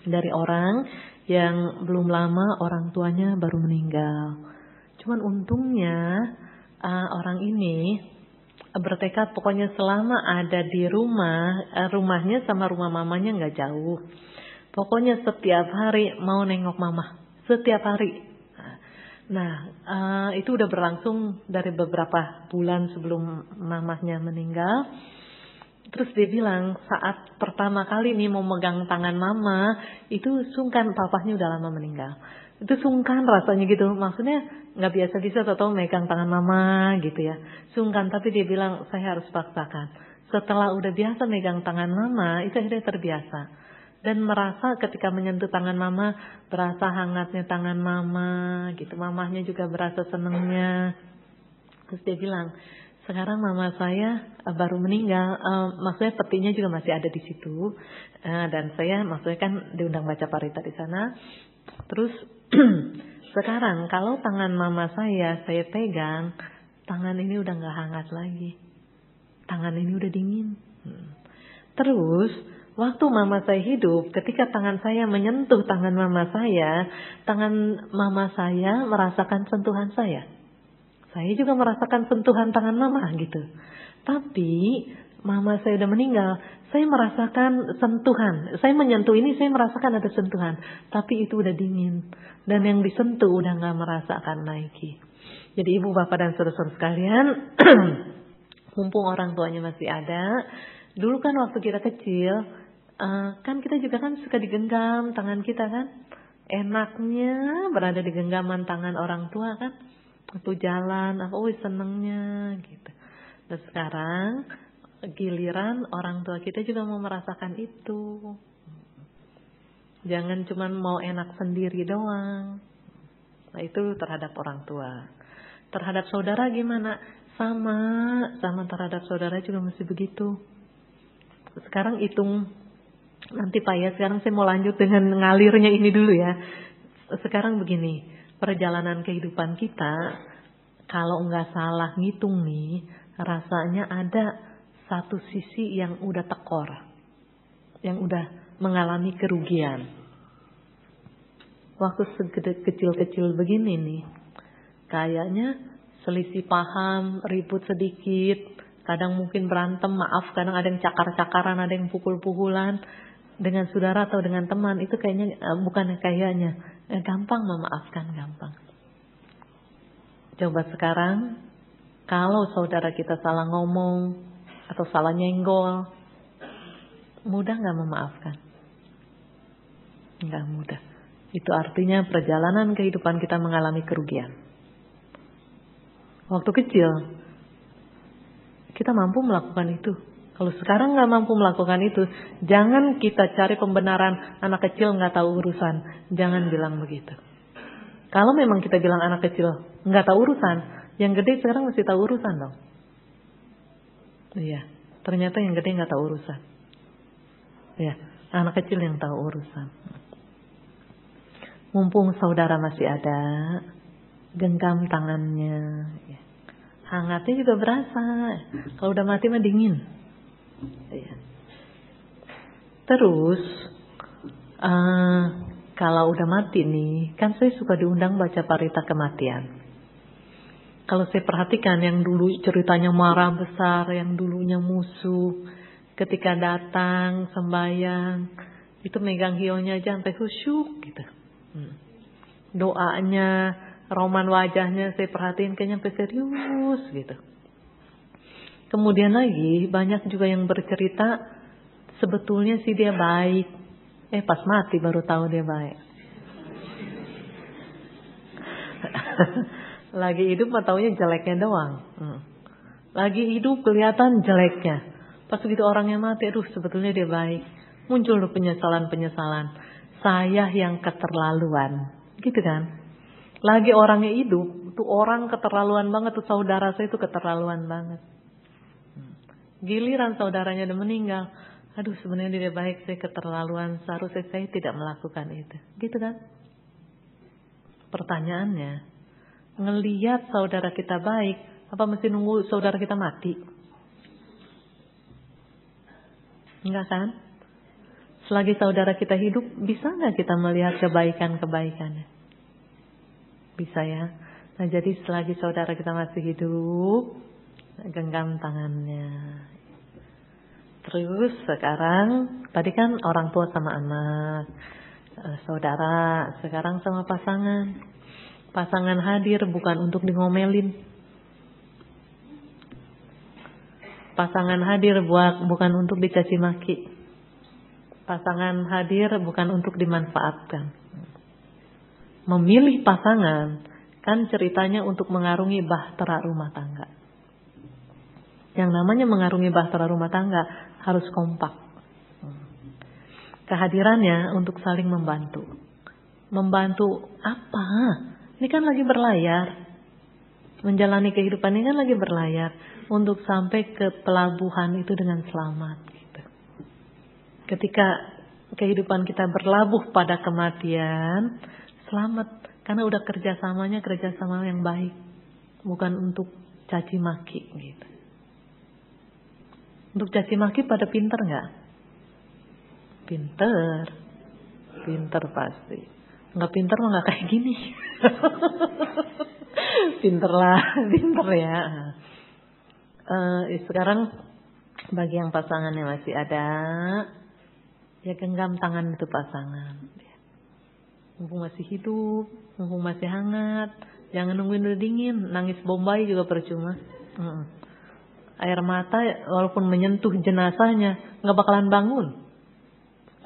dari orang yang belum lama orang tuanya baru meninggal. Cuman untungnya orang ini bertekad pokoknya selama ada di rumahnya sama rumah mamanya nggak jauh. Pokoknya setiap hari mau nengok mama, setiap hari. Nah, itu udah berlangsung dari beberapa bulan sebelum mamahnya meninggal. Terus dia bilang saat pertama kali nih mau megang tangan mama, itu sungkan, papahnya udah lama meninggal. Itu sungkan rasanya gitu, maksudnya nggak biasa-biasa atau megang tangan mama gitu ya. Sungkan, tapi dia bilang saya harus paksakan. Setelah udah biasa megang tangan mama, itu akhirnya terbiasa. Dan merasa ketika menyentuh tangan mama, berasa hangatnya tangan mama gitu. Mamahnya juga berasa senengnya. Terus dia bilang, sekarang mama saya baru meninggal, maksudnya petinya juga masih ada di situ. Dan saya maksudnya kan diundang baca parita di sana. Terus sekarang kalau tangan mama saya pegang, tangan ini udah gak hangat lagi. Tangan ini udah dingin. Terus waktu mama saya hidup, ketika tangan saya menyentuh tangan mama saya merasakan sentuhan saya. Saya juga merasakan sentuhan tangan mama gitu. Tapi mama saya udah meninggal, saya merasakan sentuhan. Saya menyentuh ini, saya merasakan ada sentuhan. Tapi itu udah dingin. Dan yang disentuh udah gak merasakan lagi. Jadi ibu bapak dan saudara-saudara sekalian, mumpung orang tuanya masih ada. Dulu kan waktu kita kecil, kan kita juga kan suka digenggam tangan kita kan. Enaknya berada di genggaman tangan orang tua kan. Waktu jalan, senengnya gitu. Dan sekarang giliran orang tua kita juga mau merasakan itu. Jangan cuma mau enak sendiri doang. Nah itu terhadap orang tua. Terhadap saudara gimana? Sama terhadap saudara juga mesti begitu. Sekarang hitung nanti Pak ya, sekarang saya mau lanjut dengan ngalirnya ini dulu ya. Sekarang begini, perjalanan kehidupan kita, kalau nggak salah ngitung nih, rasanya ada satu sisi yang udah tekor, yang udah mengalami kerugian. Waktu kecil-kecil begini nih, kayaknya selisih paham, ribut sedikit, kadang mungkin berantem, maaf, kadang ada yang cakar-cakaran, ada yang pukul-pukulan dengan saudara atau dengan teman, itu kayaknya gampang memaafkan, gampang. Coba sekarang, kalau saudara kita salah ngomong atau salah nyenggol, mudah nggak memaafkan? Nggak mudah. Itu artinya perjalanan kehidupan kita mengalami kerugian. Waktu kecil, kita mampu melakukan itu. Kalau sekarang nggak mampu melakukan itu, jangan kita cari pembenaran anak kecil nggak tahu urusan. Jangan bilang begitu. Kalau memang kita bilang anak kecil nggak tahu urusan, yang gede sekarang mesti tahu urusan dong. Iya, ternyata yang gede nggak tahu urusan. Iya, anak kecil yang tahu urusan. Mumpung saudara masih ada, genggam tangannya. Hangatnya juga berasa. Kalau udah mati mah dingin. Iya. Terus, kalau udah mati nih, kan saya suka diundang baca parita kematian. Kalau saya perhatikan yang dulu ceritanya marah besar, yang dulunya musuh, ketika datang sembahyang, itu megang hionya aja sampai khusyuk gitu. Doanya, roman wajahnya saya perhatiin kayaknya sampai serius gitu. Kemudian lagi banyak juga yang bercerita sebetulnya sih dia baik. Pas mati baru tahu dia baik. Lagi hidup mah taunya jeleknya doang. Lagi hidup kelihatan jeleknya. Pas begitu orangnya mati, aduh sebetulnya dia baik. Muncul penyesalan-penyesalan. Saya yang keterlaluan. Gitu kan. Lagi orangnya hidup, tuh orang keterlaluan banget, tuh saudara saya itu keterlaluan banget. Giliran saudaranya udah meninggal, aduh sebenarnya dia baik, saya keterlaluan, seharusnya saya tidak melakukan itu. Gitu kan. Pertanyaannya, ngelihat saudara kita baik, apa mesti nunggu saudara kita mati? Enggak kan? Selagi saudara kita hidup, bisa nggak kita melihat kebaikan-kebaikannya? Bisa ya. Nah jadi selagi saudara kita masih hidup, genggam tangannya. Terus sekarang, tadi kan orang tua sama anak, saudara, sekarang sama pasangan. Pasangan hadir bukan untuk dingomelin. Pasangan hadir bukan untuk dicaci maki. Pasangan hadir bukan untuk dimanfaatkan. Memilih pasangan kan ceritanya untuk mengarungi bahtera rumah tangga. Yang namanya mengarungi bahtera rumah tangga harus kompak. Kehadirannya untuk saling membantu. Membantu apa? Ini kan lagi berlayar. Menjalani kehidupan ini kan lagi berlayar. Untuk sampai ke pelabuhan itu dengan selamat. Gitu. Ketika kehidupan kita berlabuh pada kematian, selamat. Karena udah kerjasamanya kerjasama yang baik. Bukan untuk caci maki gitu. Untuk caci maki pada pinter gak? Pinter. Pinter pasti. Nggak pinter mah nggak kayak gini. Pinter lah, pinter ya. Sekarang bagi yang pasangannya masih ada, ya genggam tangan itu pasangan. Mumpung masih hidup, mumpung masih hangat, jangan nungguin udah dingin, nangis Bombay juga percuma. Air mata walaupun menyentuh jenazahnya nggak bakalan bangun.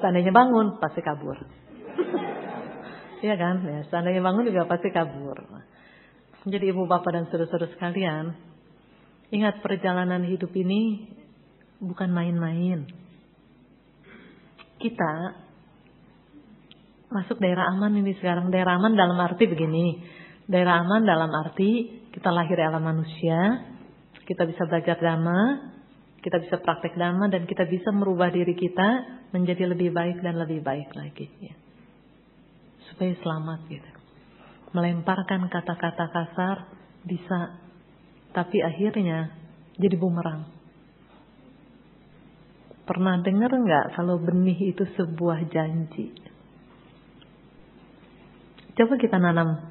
Seandainya bangun pasti kabur. Iya kan? Ya, seandainya bangun juga pasti kabur. Jadi ibu bapak dan saudara-saudara sekalian, ingat perjalanan hidup ini bukan main-main. Kita masuk daerah aman ini sekarang. Daerah aman dalam arti begini. Daerah aman dalam arti kita lahir alam manusia, kita bisa belajar dhamma, kita bisa praktek dhamma, dan kita bisa merubah diri kita menjadi lebih baik dan lebih baik lagi. Ya. Supaya selamat gitu. melemparkan kata-kata kasar, bisa. Tapi akhirnya jadi bumerang. Pernah dengar nggak kalau benih itu sebuah janji? Coba kita nanam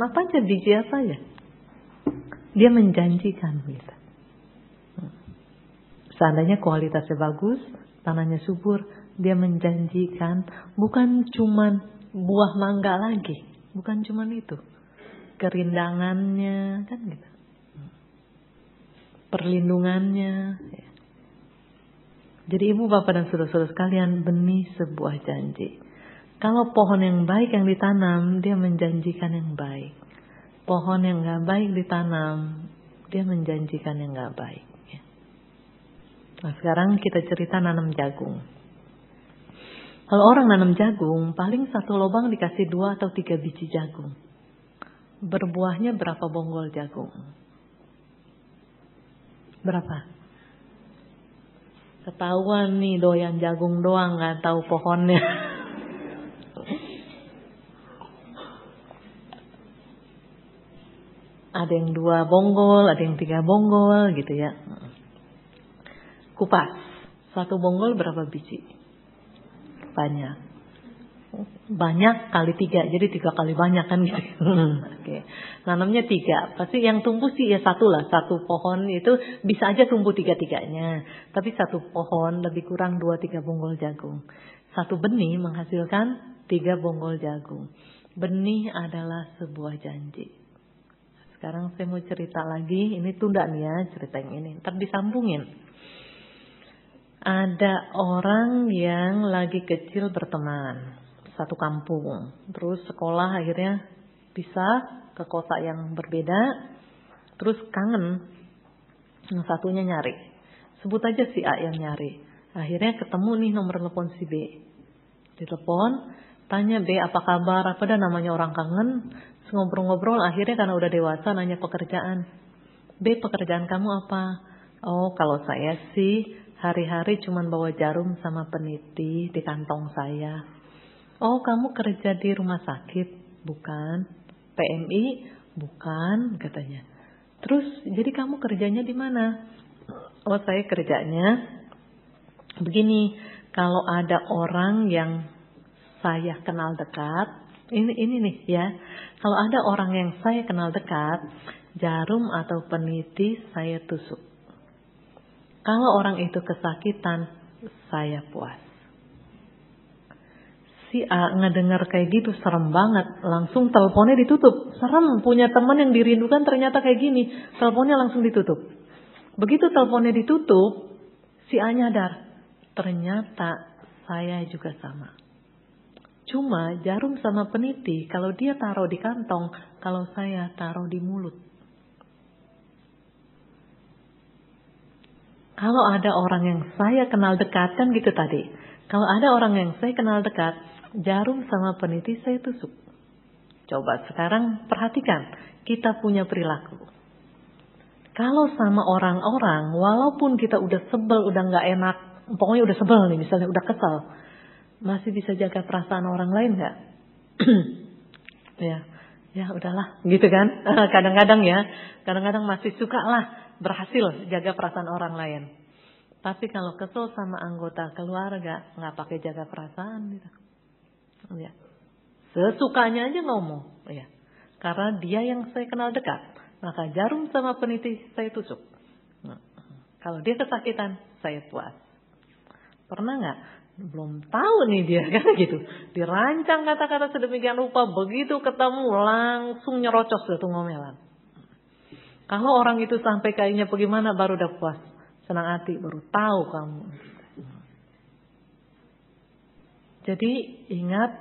apa aja, biji apa ya? Dia menjanjikan gitu. Seandainya kualitasnya bagus, tanahnya subur, dia menjanjikan bukan cuman buah mangga lagi, bukan cuman itu, kerindangannya kan gitu, perlindungannya. Ya. Jadi ibu bapak dan saudara-saudara sekalian, benih sebuah janji. Kalau pohon yang baik yang ditanam, dia menjanjikan yang baik. Pohon yang nggak baik ditanam, dia menjanjikan yang nggak baik. Nah sekarang kita cerita nanam jagung. Kalau orang nanam jagung, paling satu lubang dikasih 2 atau 3 biji jagung. Berbuahnya berapa bonggol jagung? Berapa? Ketahuan nih doyan jagung doang, nggak tahu pohonnya. Ada yang 2 bonggol, ada yang 3 bonggol gitu ya. Kupas, 1 bonggol berapa biji? Banyak. Banyak kali 3, jadi 3 kali banyak kan gitu. Oke. Nanamnya 3, pasti yang tumbuh sih ya 1 lah. 1 pohon itu bisa aja tumbuh 3-3-nya. Tapi 1 pohon lebih kurang 2-3 bonggol jagung. 1 benih menghasilkan 3 bonggol jagung. Benih adalah sebuah janji. Sekarang saya mau cerita lagi, ini tunda nih ya cerita yang ini, ntar disambungin. Ada orang yang lagi kecil berteman, satu kampung, terus sekolah akhirnya pisah ke kota yang berbeda, terus kangen, yang satunya nyari, sebut aja si A yang nyari, akhirnya ketemu nih nomor telepon si B, ditelepon, tanya B apa kabar, apa dah namanya orang kangen, ngobrol-ngobrol, akhirnya karena udah dewasa nanya pekerjaan, B pekerjaan kamu apa? Oh kalau saya sih hari-hari cuman bawa jarum sama peniti di kantong saya. Oh kamu kerja di rumah sakit? Bukan. PMI? Bukan katanya. Terus jadi kamu kerjanya di mana? Oh saya kerjanya begini. Kalau ada orang yang saya kenal dekat, ini nih ya. Kalau ada orang yang saya kenal dekat, jarum atau peniti saya tusuk. Kalau orang itu kesakitan, saya puas. Si A ngedengar kayak gitu serem banget, langsung teleponnya ditutup. Serem, punya teman yang dirindukan ternyata kayak gini, teleponnya langsung ditutup. Begitu teleponnya ditutup, si A nyadar, ternyata saya juga sama. Cuma jarum sama peniti, kalau dia taruh di kantong, kalau saya taruh di mulut. Kalau ada orang yang saya kenal dekat, kan gitu tadi. Kalau ada orang yang saya kenal dekat, jarum sama peniti saya tusuk. Coba sekarang perhatikan, kita punya perilaku. Kalau sama orang-orang, walaupun kita udah sebel, udah gak enak, pokoknya udah sebel nih, misalnya udah kesal, masih bisa jaga perasaan orang lain gak? Ya udahlah, gitu kan? Kadang-kadang ya, kadang-kadang masih suka lah berhasil jaga perasaan orang lain. Tapi kalau kesel sama anggota keluarga, nggak pakai jaga perasaan gitu. Ya. Sesukanya aja ngomong, ya. Karena dia yang saya kenal dekat, maka jarum sama peniti saya tusuk. Nah, kalau dia kesakitan, saya puas. Pernah nggak? Belum tahu nih dia kan gitu. Dirancang kata-kata sedemikian rupa, begitu ketemu langsung nyerocos tuh ngomelan. Kalau orang itu sampai kayaknya bagaimana baru udah puas, senang hati, baru tahu kamu. Jadi ingat,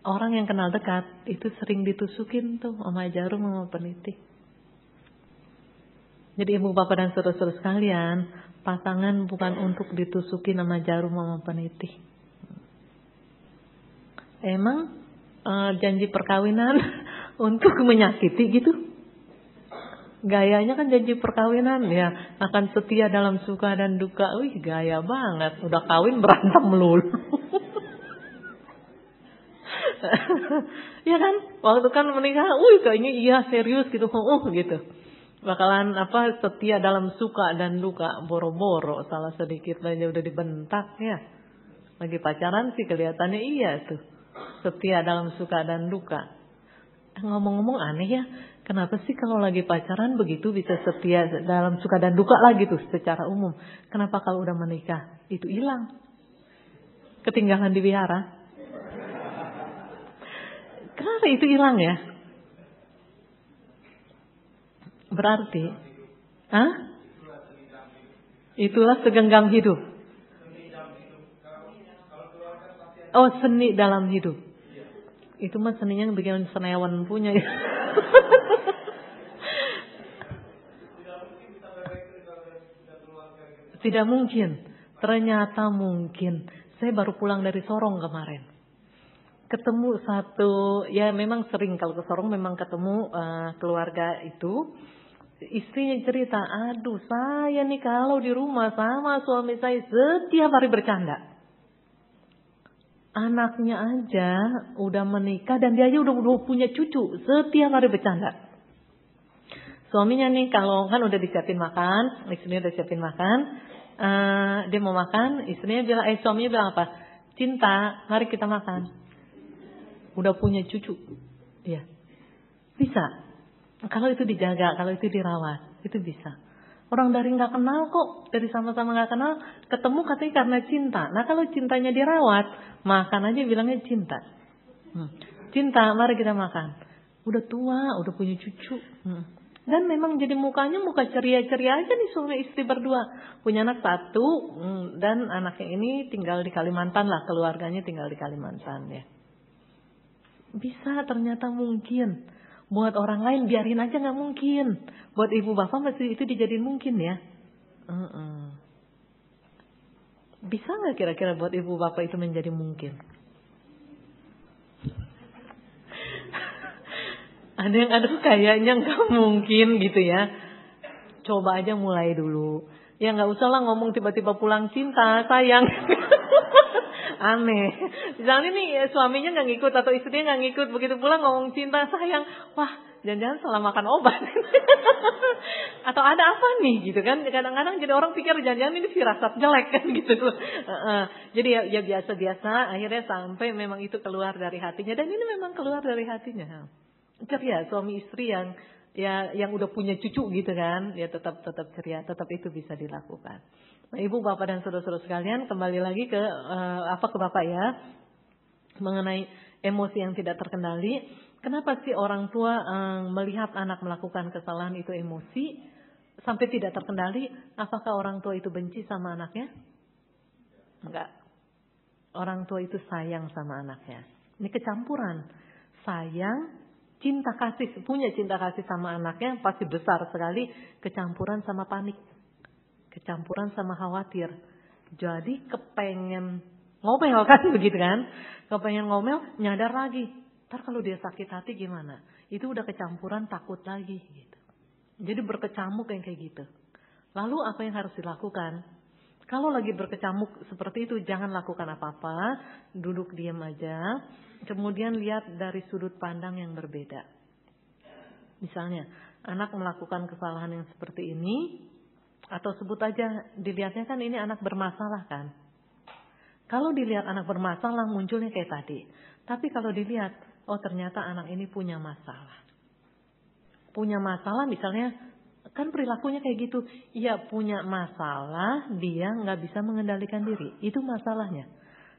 orang yang kenal dekat itu sering ditusukin tuh sama jarum sama peniti. Jadi ibu bapak dan saudara-saudara sekalian, pasangan bukan untuk ditusukin sama jarum sama peniti. Emang janji perkawinan untuk menyakiti gitu? Gayanya kan janji perkawinan ya, akan setia dalam suka dan duka. Wih gaya banget, udah kawin berantem melulu. Ya kan? Waktu kan menikah, kayaknya iya serius gitu, gitu. Bakalan setia dalam suka dan duka, boro-boro salah sedikit aja udah dibentak ya. Lagi pacaran sih kelihatannya iya tuh, setia dalam suka dan duka. Ngomong-ngomong aneh ya, kenapa sih kalau lagi pacaran begitu bisa setia dalam suka dan duka lagi tuh secara umum? Kenapa kalau udah menikah itu hilang? Ketinggalan di wihara? Kenapa itu hilang ya? Berarti, itulah segenggam hidup. Oh, seni dalam hidup. Itu mah seninya yang bikin senewan punya ya. Tidak mungkin. Ternyata mungkin. Saya baru pulang dari Sorong kemarin. Ketemu satu, ya memang sering kalau ke Sorong memang ketemu keluarga itu. Istrinya cerita, aduh saya nih kalau di rumah sama suami saya setiap hari bercanda. Anaknya aja udah menikah dan dia aja udah punya cucu, setiap hari bercanda. Suaminya nih kalau kan udah disiapin makan, istrinya udah siapin makan, dia mau makan, istrinya bilang, suaminya bilang apa? Cinta, mari kita makan. Udah punya cucu, ya bisa. Kalau itu dijaga, kalau itu dirawat, itu bisa. Orang dari nggak kenal kok, dari sama-sama nggak kenal, ketemu katanya karena cinta. Nah kalau cintanya dirawat, makan aja bilangnya cinta. Cinta, mari kita makan. Udah tua, udah punya cucu. Dan memang jadi mukanya muka ceria-ceria aja nih suami istri berdua. Punya anak satu, dan anaknya ini tinggal di Kalimantan lah, keluarganya tinggal di Kalimantan ya. Bisa ternyata mungkin. Buat orang lain biarin aja nggak mungkin. Buat ibu bapak masih itu dijadiin mungkin ya. Bisa nggak kira-kira buat ibu bapak itu menjadi mungkin? Ada yang kayaknya nggak mungkin gitu ya. Coba aja mulai dulu. Ya nggak usah lah ngomong tiba-tiba pulang cinta sayang. Aneh. Misalnya nih suaminya nggak ngikut atau istrinya nggak ngikut, begitu pulang ngomong cinta sayang, wah jangan-jangan salah makan obat. Atau ada apa nih gitu kan? Kadang-kadang jadi orang pikir jangan-jangan ini firasat jelek kan gitu. Jadi ya biasa-biasa, akhirnya sampai memang itu keluar dari hatinya dan ini memang keluar dari hatinya. Ceria suami istri yang udah punya cucu gitu kan, ya tetap ceria, tetap itu bisa dilakukan. Nah, ibu, bapak dan saudara-saudara sekalian, kembali lagi ke ke bapak ya, mengenai emosi yang tidak terkendali. Kenapa sih orang tua melihat anak melakukan kesalahan itu emosi sampai tidak terkendali? Apakah orang tua itu benci sama anaknya? Enggak. Orang tua itu sayang sama anaknya. Ini kecampuran. Sayang, cinta kasih, punya cinta kasih sama anaknya pasti besar sekali, kecampuran sama panik. Kecampuran sama khawatir. Jadi kepengen ngomel kan begitu kan? Kepengen ngomel, nyadar lagi. Ntar kalau dia sakit hati gimana? Itu udah kecampuran takut lagi gitu. Jadi berkecamuk yang kayak gitu. Lalu apa yang harus dilakukan? Kalau lagi berkecamuk seperti itu jangan lakukan apa-apa. Duduk diam aja. Kemudian lihat dari sudut pandang yang berbeda. Misalnya anak melakukan kesalahan yang seperti ini. Atau sebut aja dilihatnya kan ini anak bermasalah kan. Kalau dilihat anak bermasalah munculnya kayak tadi. Tapi kalau dilihat, oh ternyata anak ini punya masalah. Punya masalah misalnya, kan perilakunya kayak gitu. Iya punya masalah, dia nggak bisa mengendalikan diri. Itu masalahnya.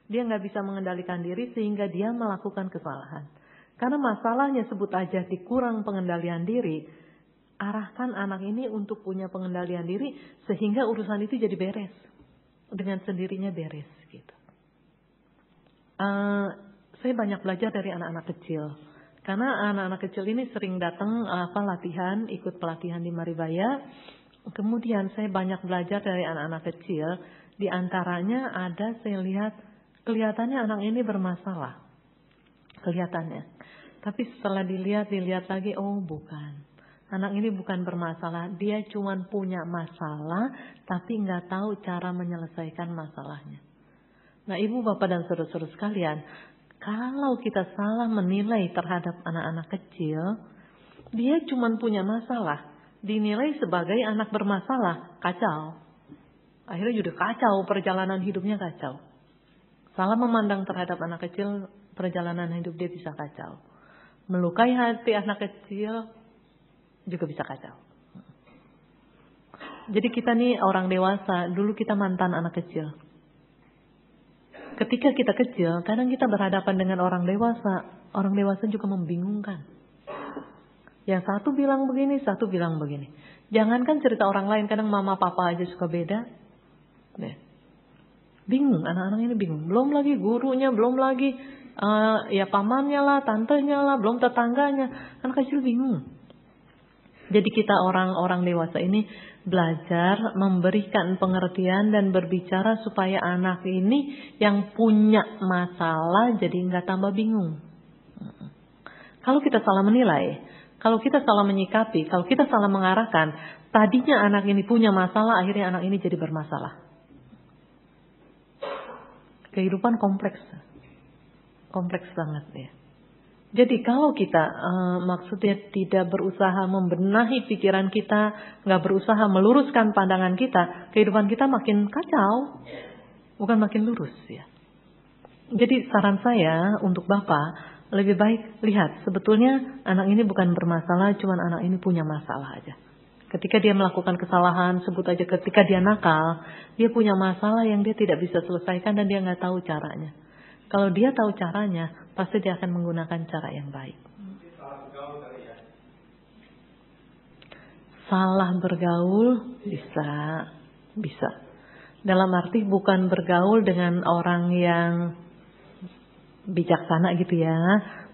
Dia nggak bisa mengendalikan diri sehingga dia melakukan kesalahan. Karena masalahnya sebut aja dikurang pengendalian diri. Arahkan anak ini untuk punya pengendalian diri sehingga urusan itu jadi beres. Dengan sendirinya beres gitu. Saya banyak belajar dari anak-anak kecil. Karena anak-anak kecil ini sering datang latihan, ikut pelatihan di Maribaya. Kemudian saya banyak belajar dari anak-anak kecil. Di antaranya ada saya lihat kelihatannya anak ini bermasalah. Kelihatannya. Tapi setelah dilihat lagi, oh bukan. Anak ini bukan bermasalah, dia cuma punya masalah, tapi nggak tahu cara menyelesaikan masalahnya. Nah, ibu, bapak dan saudara-saudara sekalian, Kalau kita salah menilai terhadap anak-anak kecil, dia cuma punya masalah, dinilai sebagai anak bermasalah, kacau. Akhirnya juga kacau, perjalanan hidupnya kacau. Salah memandang terhadap anak kecil, perjalanan hidup dia bisa kacau. Melukai hati anak kecil juga bisa kacau. Jadi kita nih orang dewasa, dulu kita mantan anak kecil. Ketika kita kecil, kadang kita berhadapan dengan orang dewasa. Orang dewasa juga membingungkan. Yang satu bilang begini, satu bilang begini. Jangankan cerita orang lain, kadang mama papa aja suka beda. Bingung, anak-anak ini bingung. Belum lagi gurunya, belum lagi ya pamannya lah, tantenya lah, belum tetangganya. Anak kecil bingung. Jadi kita orang-orang dewasa ini belajar memberikan pengertian dan berbicara supaya anak ini yang punya masalah jadi nggak tambah bingung. Kalau kita salah menilai, kalau kita salah menyikapi, kalau kita salah mengarahkan, tadinya anak ini punya masalah, akhirnya anak ini jadi bermasalah. Kehidupan kompleks banget ya. Jadi kalau kita maksudnya tidak berusaha membenahi pikiran kita, nggak berusaha meluruskan pandangan kita, kehidupan kita makin kacau, bukan makin lurus ya. Jadi saran saya untuk Bapak, lebih baik lihat sebetulnya anak ini bukan bermasalah, cuman anak ini punya masalah aja. Ketika dia melakukan kesalahan, sebut aja ketika dia nakal, dia punya masalah yang dia tidak bisa selesaikan dan dia nggak tahu caranya. Kalau dia tahu caranya, pasti dia akan menggunakan cara yang baik. Salah bergaul bisa. Dalam arti bukan bergaul dengan orang yang bijaksana gitu ya.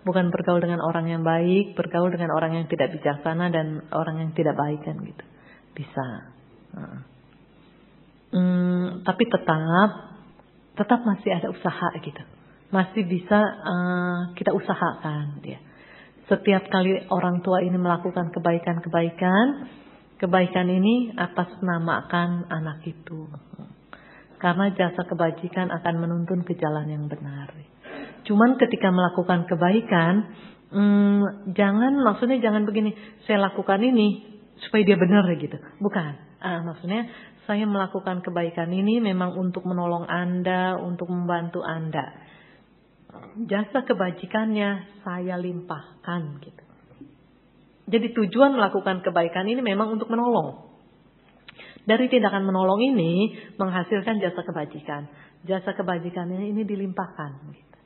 Bukan bergaul dengan orang yang baik, bergaul dengan orang yang tidak bijaksana dan orang yang tidak baik kan gitu. Bisa. Tapi tetap masih ada usaha gitu. Masih bisa kita usahakan dia. Setiap kali orang tua ini melakukan kebaikan ini atas namakan anak itu. Karena jasa kebajikan akan menuntun ke jalan yang benar. Cuman ketika melakukan kebaikan, jangan begini, saya lakukan ini supaya dia benar gitu. Bukan. Maksudnya saya melakukan kebaikan ini memang untuk menolong Anda, untuk membantu Anda. Jasa kebajikannya saya limpahkan gitu. Jadi tujuan melakukan kebaikan ini memang untuk menolong. Dari tindakan menolong ini menghasilkan jasa kebajikan. Jasa kebajikannya ini dilimpahkan gitu.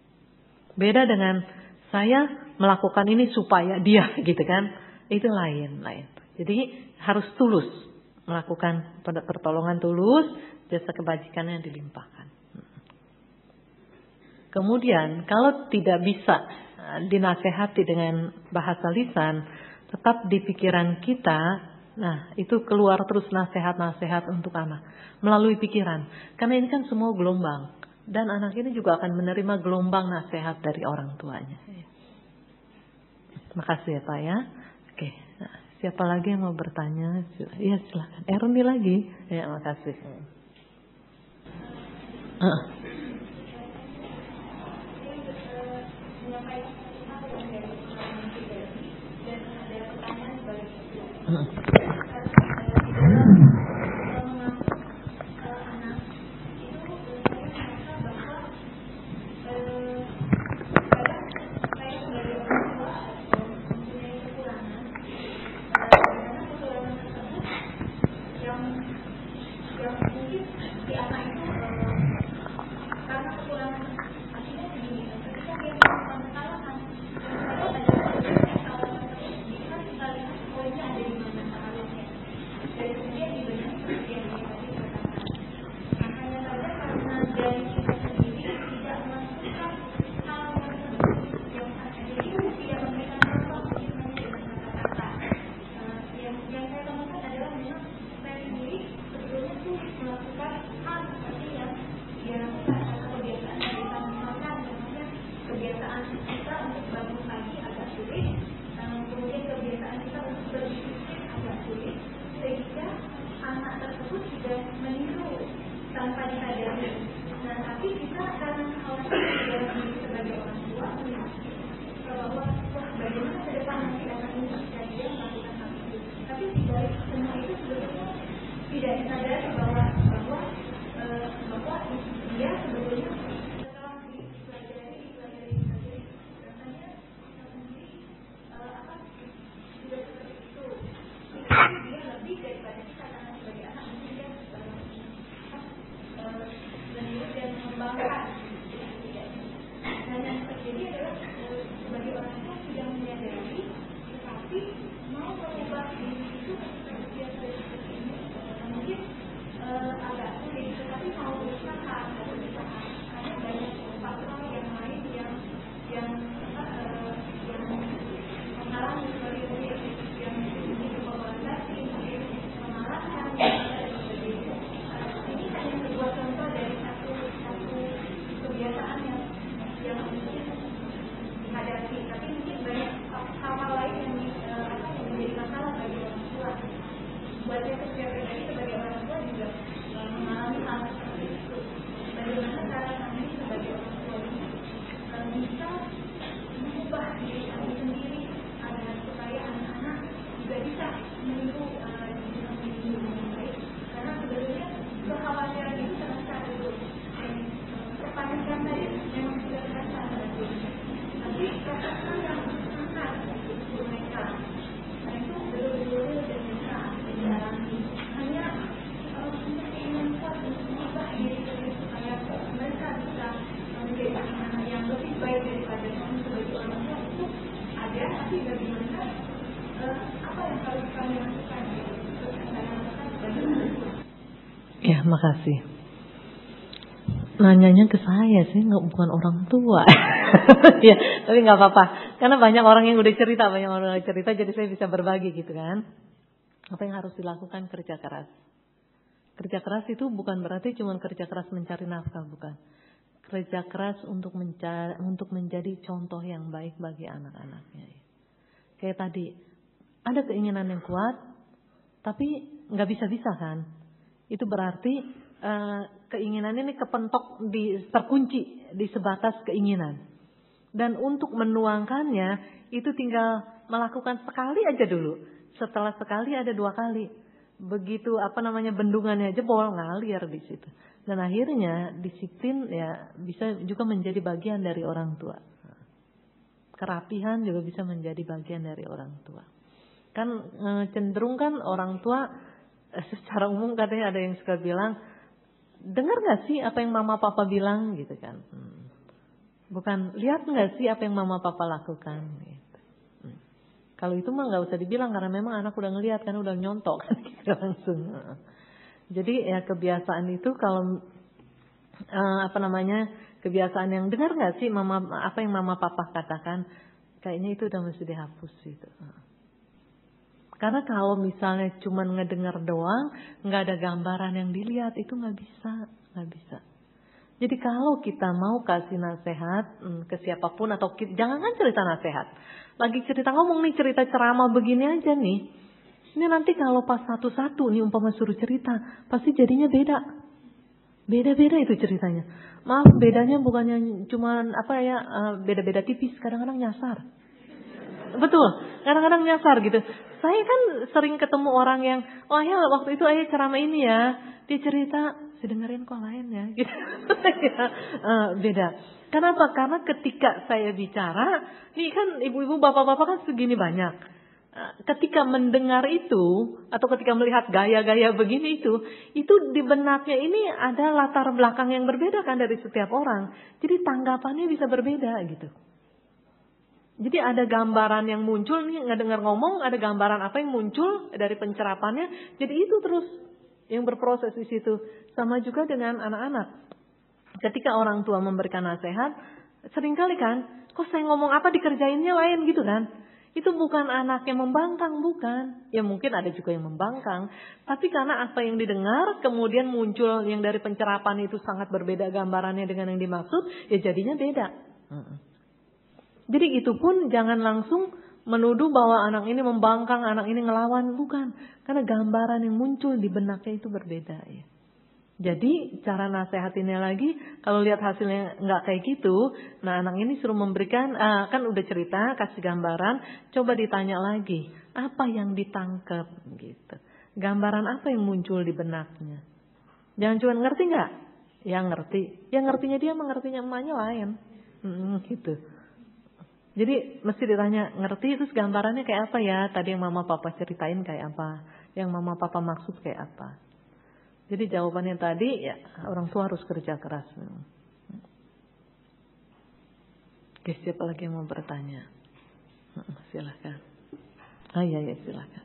Beda dengan saya melakukan ini supaya dia gitu kan. Itu lain. Jadi harus tulus melakukan pertolongan tulus, jasa kebajikannya dilimpahkan. Kemudian kalau tidak bisa dinasehati dengan bahasa lisan, tetap di pikiran kita, nah itu keluar terus nasihat-nasihat untuk anak melalui pikiran. Karena ini kan semua gelombang dan anak ini juga akan menerima gelombang nasihat dari orang tuanya. Makasih ya Pak ya. Oke, nah, siapa lagi yang mau bertanya? Iya silakan. Eroni lagi. Ya makasih. Tanpa disadari. Nah, tapi dia sebetulnya setelah dipelajari rasanya sendiri apa sudah seperti itu. Dia lebih daripada kita karena sebagai anak mungkin dia sendiri dan mengembangkan. Dan yang terjadi adalah sebagai orang tua sudah menyadari, tetapi mau mengubah diri itu ketika dia sudah seperti ini mungkin agak sulit, tetapi mau berusaha karena banyak faktor yang lain yang menghalangi seperti yang polarisasi, pemalasan, dan sebagainya. Ini hanya sebuah contoh dari satu kebiasaan yang mungkin dihadapi, tapi mungkin banyak hal-hal lain yang menjadi masalah bagi orang tua. Buat saya pribadi sebagai orang tua juga mengalami hal seperti itu. Bagaimana cara kami sebagai orang tua bisa mengubah diri kami sendiri agar supaya anak-anak juga bisa meniru dengan baik. Karena sebenarnya kekhawatiran itu terasa dulu. Kepanikan tadi memang sudah terasa dulu. Tapi kata-kata yang sangat untuk mereka itu betul-betul dan bisa dijalani. Hanya punya keinginan kuat untuk mengubah diri sendiri supaya mereka bisa menjadi anak yang lebih baik daripada kami sebagai orang tua itu ada. Tapi bagaimana apa yang harus kami lakukan untuk anak-anak sebagai orang tua? Ya, makasih. Nanyanya ke saya sih, bukan orang tua. Ya, tapi nggak apa-apa. Karena banyak orang yang udah cerita, jadi saya bisa berbagi gitu kan. Apa yang harus dilakukan? Kerja keras. Kerja keras itu bukan berarti cuma kerja keras mencari nafkah, bukan. Kerja keras untuk menjadi contoh yang baik bagi anak-anaknya. Kayak tadi, ada keinginan yang kuat, tapi nggak bisa-bisa kan. Itu berarti keinginan ini kepentok terkunci di sebatas keinginan. Dan untuk menuangkannya itu tinggal melakukan sekali aja dulu. Setelah sekali ada 2 kali. Begitu bendungannya jebol, ngalir di situ. Dan akhirnya disiplin ya bisa juga menjadi bagian dari orang tua. Kerapihan juga bisa menjadi bagian dari orang tua. Kan cenderung kan orang tua secara umum katanya ada yang suka bilang, dengar gak sih apa yang mama papa bilang gitu kan. Bukan lihat gak sih apa yang mama papa lakukan gitu. Kalau itu mah gak usah dibilang karena memang anak udah ngelihat kan, udah nyontok kan gitu langsung. Jadi ya kebiasaan itu kalau kebiasaan yang dengar gak sih apa yang mama papa katakan, kayaknya itu udah mesti dihapus gitu. Karena kalau misalnya cuma ngedengar doang, nggak ada gambaran yang dilihat, itu nggak bisa. Jadi kalau kita mau kasih nasihat ke siapapun atau jangan cerita nasihat, lagi cerita ngomong nih, cerita ceramah begini aja nih, ini nanti kalau pas satu-satu nih umpama suruh cerita, pasti jadinya beda itu ceritanya. Maaf, bedanya bukannya cuma beda-beda tipis, kadang-kadang nyasar. Betul, kadang-kadang nyasar gitu. Saya kan sering ketemu orang yang, waktu itu ayah ceramah ini ya, dia cerita, saya dengerin kok lain ya, gitu. Beda. Kenapa? Karena ketika saya bicara, nih kan ibu-ibu, bapak-bapak kan segini banyak. Ketika mendengar itu, atau ketika melihat gaya-gaya begini itu di benaknya ini ada latar belakang yang berbeda kan dari setiap orang. Jadi tanggapannya bisa berbeda gitu. Jadi ada gambaran yang muncul nih, nggak dengar ngomong, ada gambaran apa yang muncul dari pencerapannya. Jadi itu terus yang berproses di situ. Sama juga dengan anak-anak. Ketika orang tua memberikan nasihat, seringkali kan, kok saya ngomong apa dikerjainnya lain gitu kan. Itu bukan anak yang membangkang, bukan. Ya mungkin ada juga yang membangkang. Tapi karena apa yang didengar, kemudian muncul yang dari pencerapan itu sangat berbeda gambarannya dengan yang dimaksud, ya jadinya beda. Jadi itu pun jangan langsung menuduh bahwa anak ini membangkang, anak ini ngelawan. Bukan. Karena gambaran yang muncul di benaknya itu berbeda ya. Jadi cara nasihatinnya lagi, kalau lihat hasilnya nggak kayak gitu, nah anak ini suruh memberikan, kan udah cerita, kasih gambaran, coba ditanya lagi, apa yang ditangkap gitu. Gambaran apa yang muncul di benaknya. Jangan cuma ngerti nggak? Yang ngerti, yang ngertinya dia mengertinya emaknya lain. Gitu. Jadi mesti ditanya, ngerti terus gambarannya kayak apa ya? Tadi yang mama papa ceritain kayak apa? Yang mama papa maksud kayak apa? Jadi jawabannya tadi ya orang tua harus kerja keras. Oke, siapa lagi yang mau bertanya? Silakan. Iya, silakan.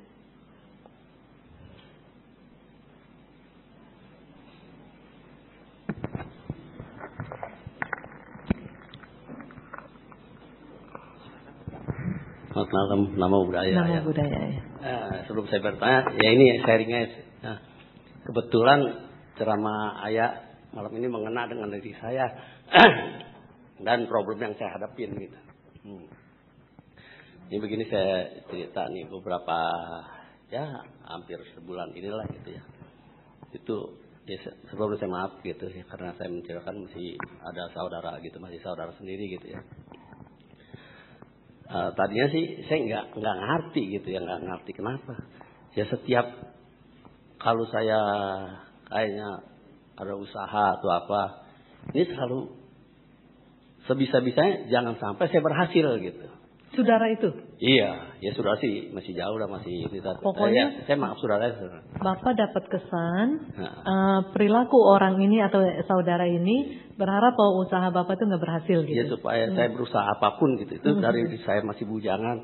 Selamat malam, nama budaya. Nama budaya ya. Sebelum saya bertanya, ya ini sharingnya. Nah, kebetulan ceramah ayah malam ini mengena dengan diri saya dan problem yang saya hadapin gitu. Ini begini saya cerita nih beberapa ya hampir sebulan inilah gitu ya. Itu ya sebelum saya maaf gitu ya karena saya menceritakan masih ada saudara gitu, masih saudara sendiri gitu ya. Tadinya sih saya nggak ngerti gitu ya, nggak ngerti kenapa ya setiap kalau saya kayaknya ada usaha atau apa ini selalu sebisa-bisanya jangan sampai saya berhasil gitu. Saudara itu? Iya, ya saudara sih masih jauh lah masih ini. Pokoknya saya maaf saudara. Bapak dapat kesan perilaku orang ini atau saudara ini berharap bahwa usaha Bapak itu nggak berhasil gitu. Ya supaya saya berusaha apapun gitu. Itu dari saya masih bujangan.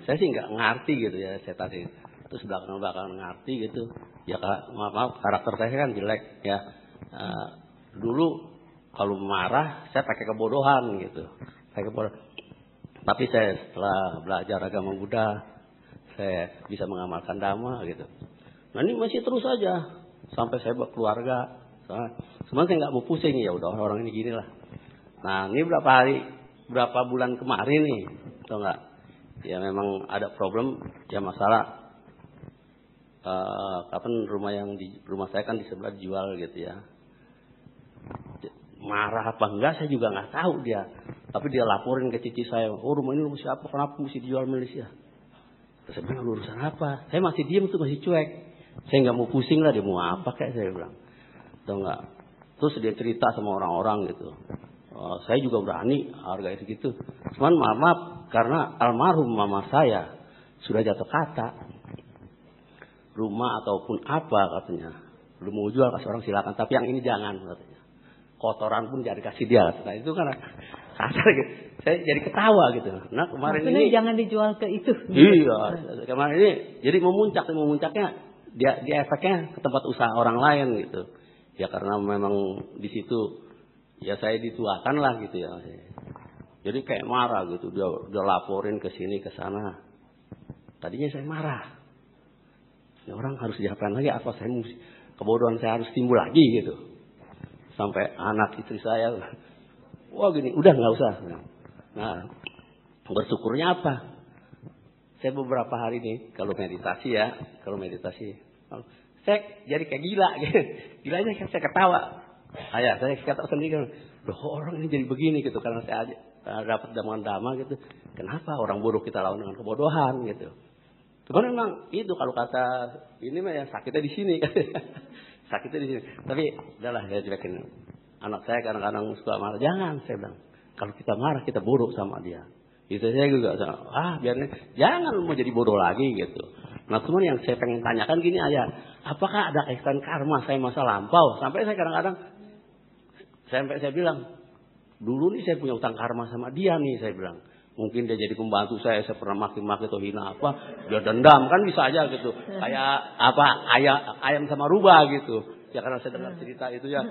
Saya sih nggak ngerti gitu ya saya tadi. Terus belakang ngerti gitu. Ya maaf karakter saya kan jelek ya. Dulu kalau marah saya pakai kebodohan gitu. Tapi saya setelah belajar agama Buddha, saya bisa mengamalkan Dhamma gitu. Nah ini masih terus saja sampai saya berkeluarga. Sebenarnya saya nggak mau pusing ya udah orang ini gini lah. Nah ini berapa bulan kemarin nih, tau nggak? Ya memang ada problem ya masalah. Kapan rumah saya kan di sebelah dijual gitu ya. Marah apa enggak saya juga nggak tahu dia. Tapi dia laporin ke cici saya, oh rumah ini rumah siapa, kenapa mesti dijual Malaysia? Terus saya bilang urusan apa? Saya masih diam tuh, masih cuek. Saya nggak mau pusing lah dia mau apa kayak saya bilang. Tahu nggak? Terus dia cerita sama orang-orang gitu. Saya juga berani harga itu gitu. Cuman maaf karena almarhum mama saya sudah jatuh kata. Rumah ataupun apa katanya. Lu mau jual kasih orang silakan, tapi yang ini jangan katanya. Kotoran pun jangan dikasih dia. Nah itu kan kasar gitu. Saya jadi ketawa gitu. Nah kemarin maksudnya ini jangan dijual ke itu. Iya, kemarin ini jadi memuncaknya dia efeknya ke tempat usaha orang lain gitu. Ya karena memang di situ ya saya dituakan lah gitu ya. Jadi kayak marah gitu. Dia laporin ke sini ke sana. Tadinya saya marah. Ya orang harus diapain lagi apa saya mesti kebodohan saya harus timbul lagi gitu. Sampai anak istri saya, wah gini, udah nggak usah. Nah, bersyukurnya apa? Saya beberapa hari ini kalau meditasi, saya jadi kayak gila. Gilanya saya ketawa. Saya ketawa sendiri. Loh orang ini jadi begini gitu karena saya dapat dhamma gitu. Kenapa orang bodoh kita lawan dengan kebodohan gitu? Cuman memang itu kalau kata ini mah ya sakitnya di sini. Sakitnya di sini. Tapi udahlah saya cuekin. Anak saya kadang-kadang suka marah. Jangan saya bilang. Kalau kita marah kita bodoh sama dia. Itu saya juga biarnya jangan mau jadi bodoh lagi gitu. Nah cuman yang saya pengen tanyakan gini ayah. Apakah ada kaitan karma saya masa lampau? Sampai saya kadang-kadang saya bilang. Dulu nih saya punya utang karma sama dia nih saya bilang. Mungkin dia jadi pembantu saya pernah maki-maki atau hina apa. Dia dendam kan bisa aja gitu. Kayak ayam sama rubah gitu. Ya karena saya dengar cerita itu ya.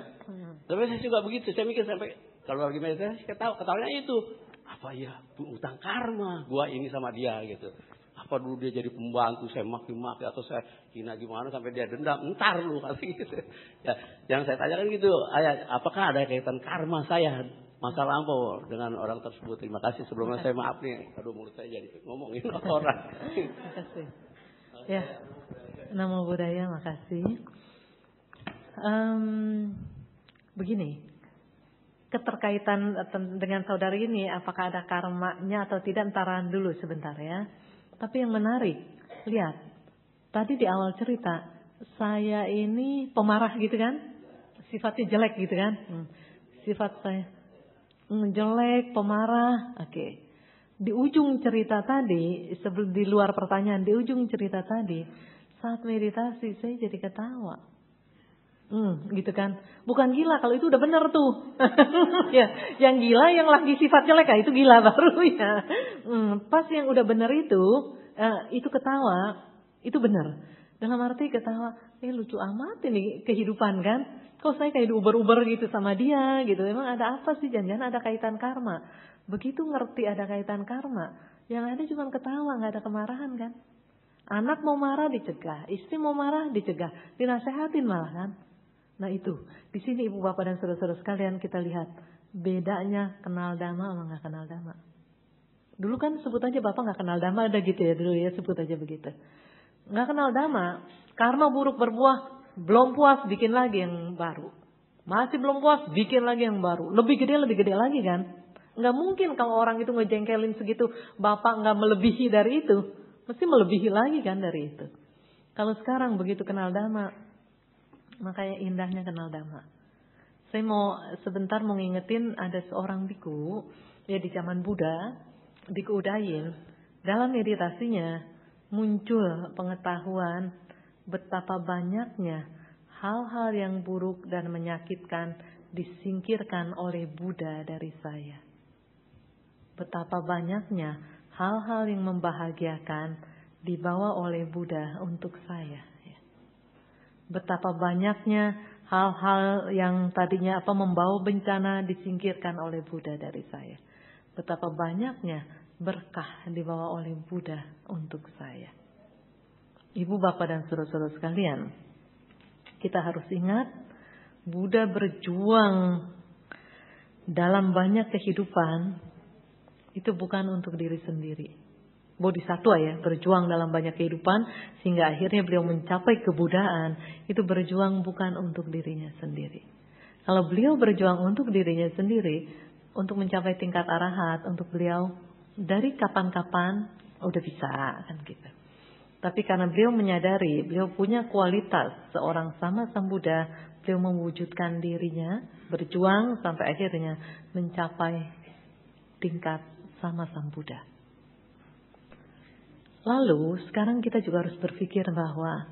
Tapi saya juga begitu. Saya mikir sampai kalau lagi meditasi ketawanya itu. Apa ya utang karma gua ini sama dia gitu. Apa dulu dia jadi pembantu saya maki-maki atau saya hina gimana sampai dia dendam. Ntar lu kali gitu. Ya, yang saya tanyakan gitu. Ayah, apakah ada kaitan karma saya masa lampau dengan orang tersebut? Terima kasih. Sebelumnya saya maaf nih. Aduh mulut saya jadi ngomongin orang. Terima kasih. Ya, nama budaya makasih. Begini, keterkaitan dengan saudari ini, apakah ada karmanya atau tidak, entaran dulu sebentar ya. Tapi yang menarik, lihat, tadi di awal cerita, saya ini pemarah gitu kan? sifatnya jelek gitu kan. Sifat saya jelek, pemarah. Oke. Di ujung cerita tadi, di luar pertanyaan, di ujung cerita tadi, saat meditasi saya jadi ketawa. Gitu kan. Bukan gila kalau itu udah benar tuh. Ya, yang gila yang lagi sifat jelek, itu gila baru ya. Pas yang udah benar itu ketawa, itu benar. Dalam arti ketawa, lucu amat ini kehidupan kan. Kok saya kayak uber-uber gitu sama dia gitu. Memang ada apa sih, jangan-jangan ada kaitan karma. Begitu ngerti ada kaitan karma, yang ada cuma ketawa, nggak ada kemarahan kan. Anak mau marah dicegah, istri mau marah dicegah, dinasehatin malah kan. Nah itu, di sini ibu bapak dan saudara-saudara sekalian kita lihat bedanya kenal dhamma sama nggak kenal dhamma. Dulu kan sebut aja bapak nggak kenal dhamma, ada gitu ya dulu ya, sebut aja begitu. Nggak kenal dhamma, karma buruk berbuah, belum puas bikin lagi yang baru. Masih belum puas bikin lagi yang baru, lebih gede lagi kan. Nggak mungkin kalau orang itu ngejengkelin segitu, bapak nggak melebihi dari itu, mesti melebihi lagi kan dari itu. Kalau sekarang begitu kenal dhamma, makanya indahnya kenal dhamma. Saya mau sebentar mau ngingetin ada seorang biku ya di zaman Buddha, Biku Udayin. Dalam meditasinya muncul pengetahuan betapa banyaknya hal-hal yang buruk dan menyakitkan disingkirkan oleh Buddha dari saya. Betapa banyaknya hal-hal yang membahagiakan dibawa oleh Buddha untuk saya. Betapa banyaknya hal-hal yang tadinya membawa bencana disingkirkan oleh Buddha dari saya. Betapa banyaknya berkah dibawa oleh Buddha untuk saya. Ibu bapak dan saudara-saudara sekalian, kita harus ingat Buddha berjuang dalam banyak kehidupan itu bukan untuk diri sendiri. Bodhisattva ya, berjuang dalam banyak kehidupan sehingga akhirnya beliau mencapai kebuddhaan, itu berjuang bukan untuk dirinya sendiri. Kalau beliau berjuang untuk dirinya sendiri, untuk mencapai tingkat arahat, untuk beliau dari kapan-kapan udah bisa kan gitu. Tapi karena beliau menyadari, beliau punya kualitas seorang sama Sang Buddha, beliau mewujudkan dirinya, berjuang sampai akhirnya mencapai tingkat sama Sang Buddha. Lalu sekarang kita juga harus berpikir bahwa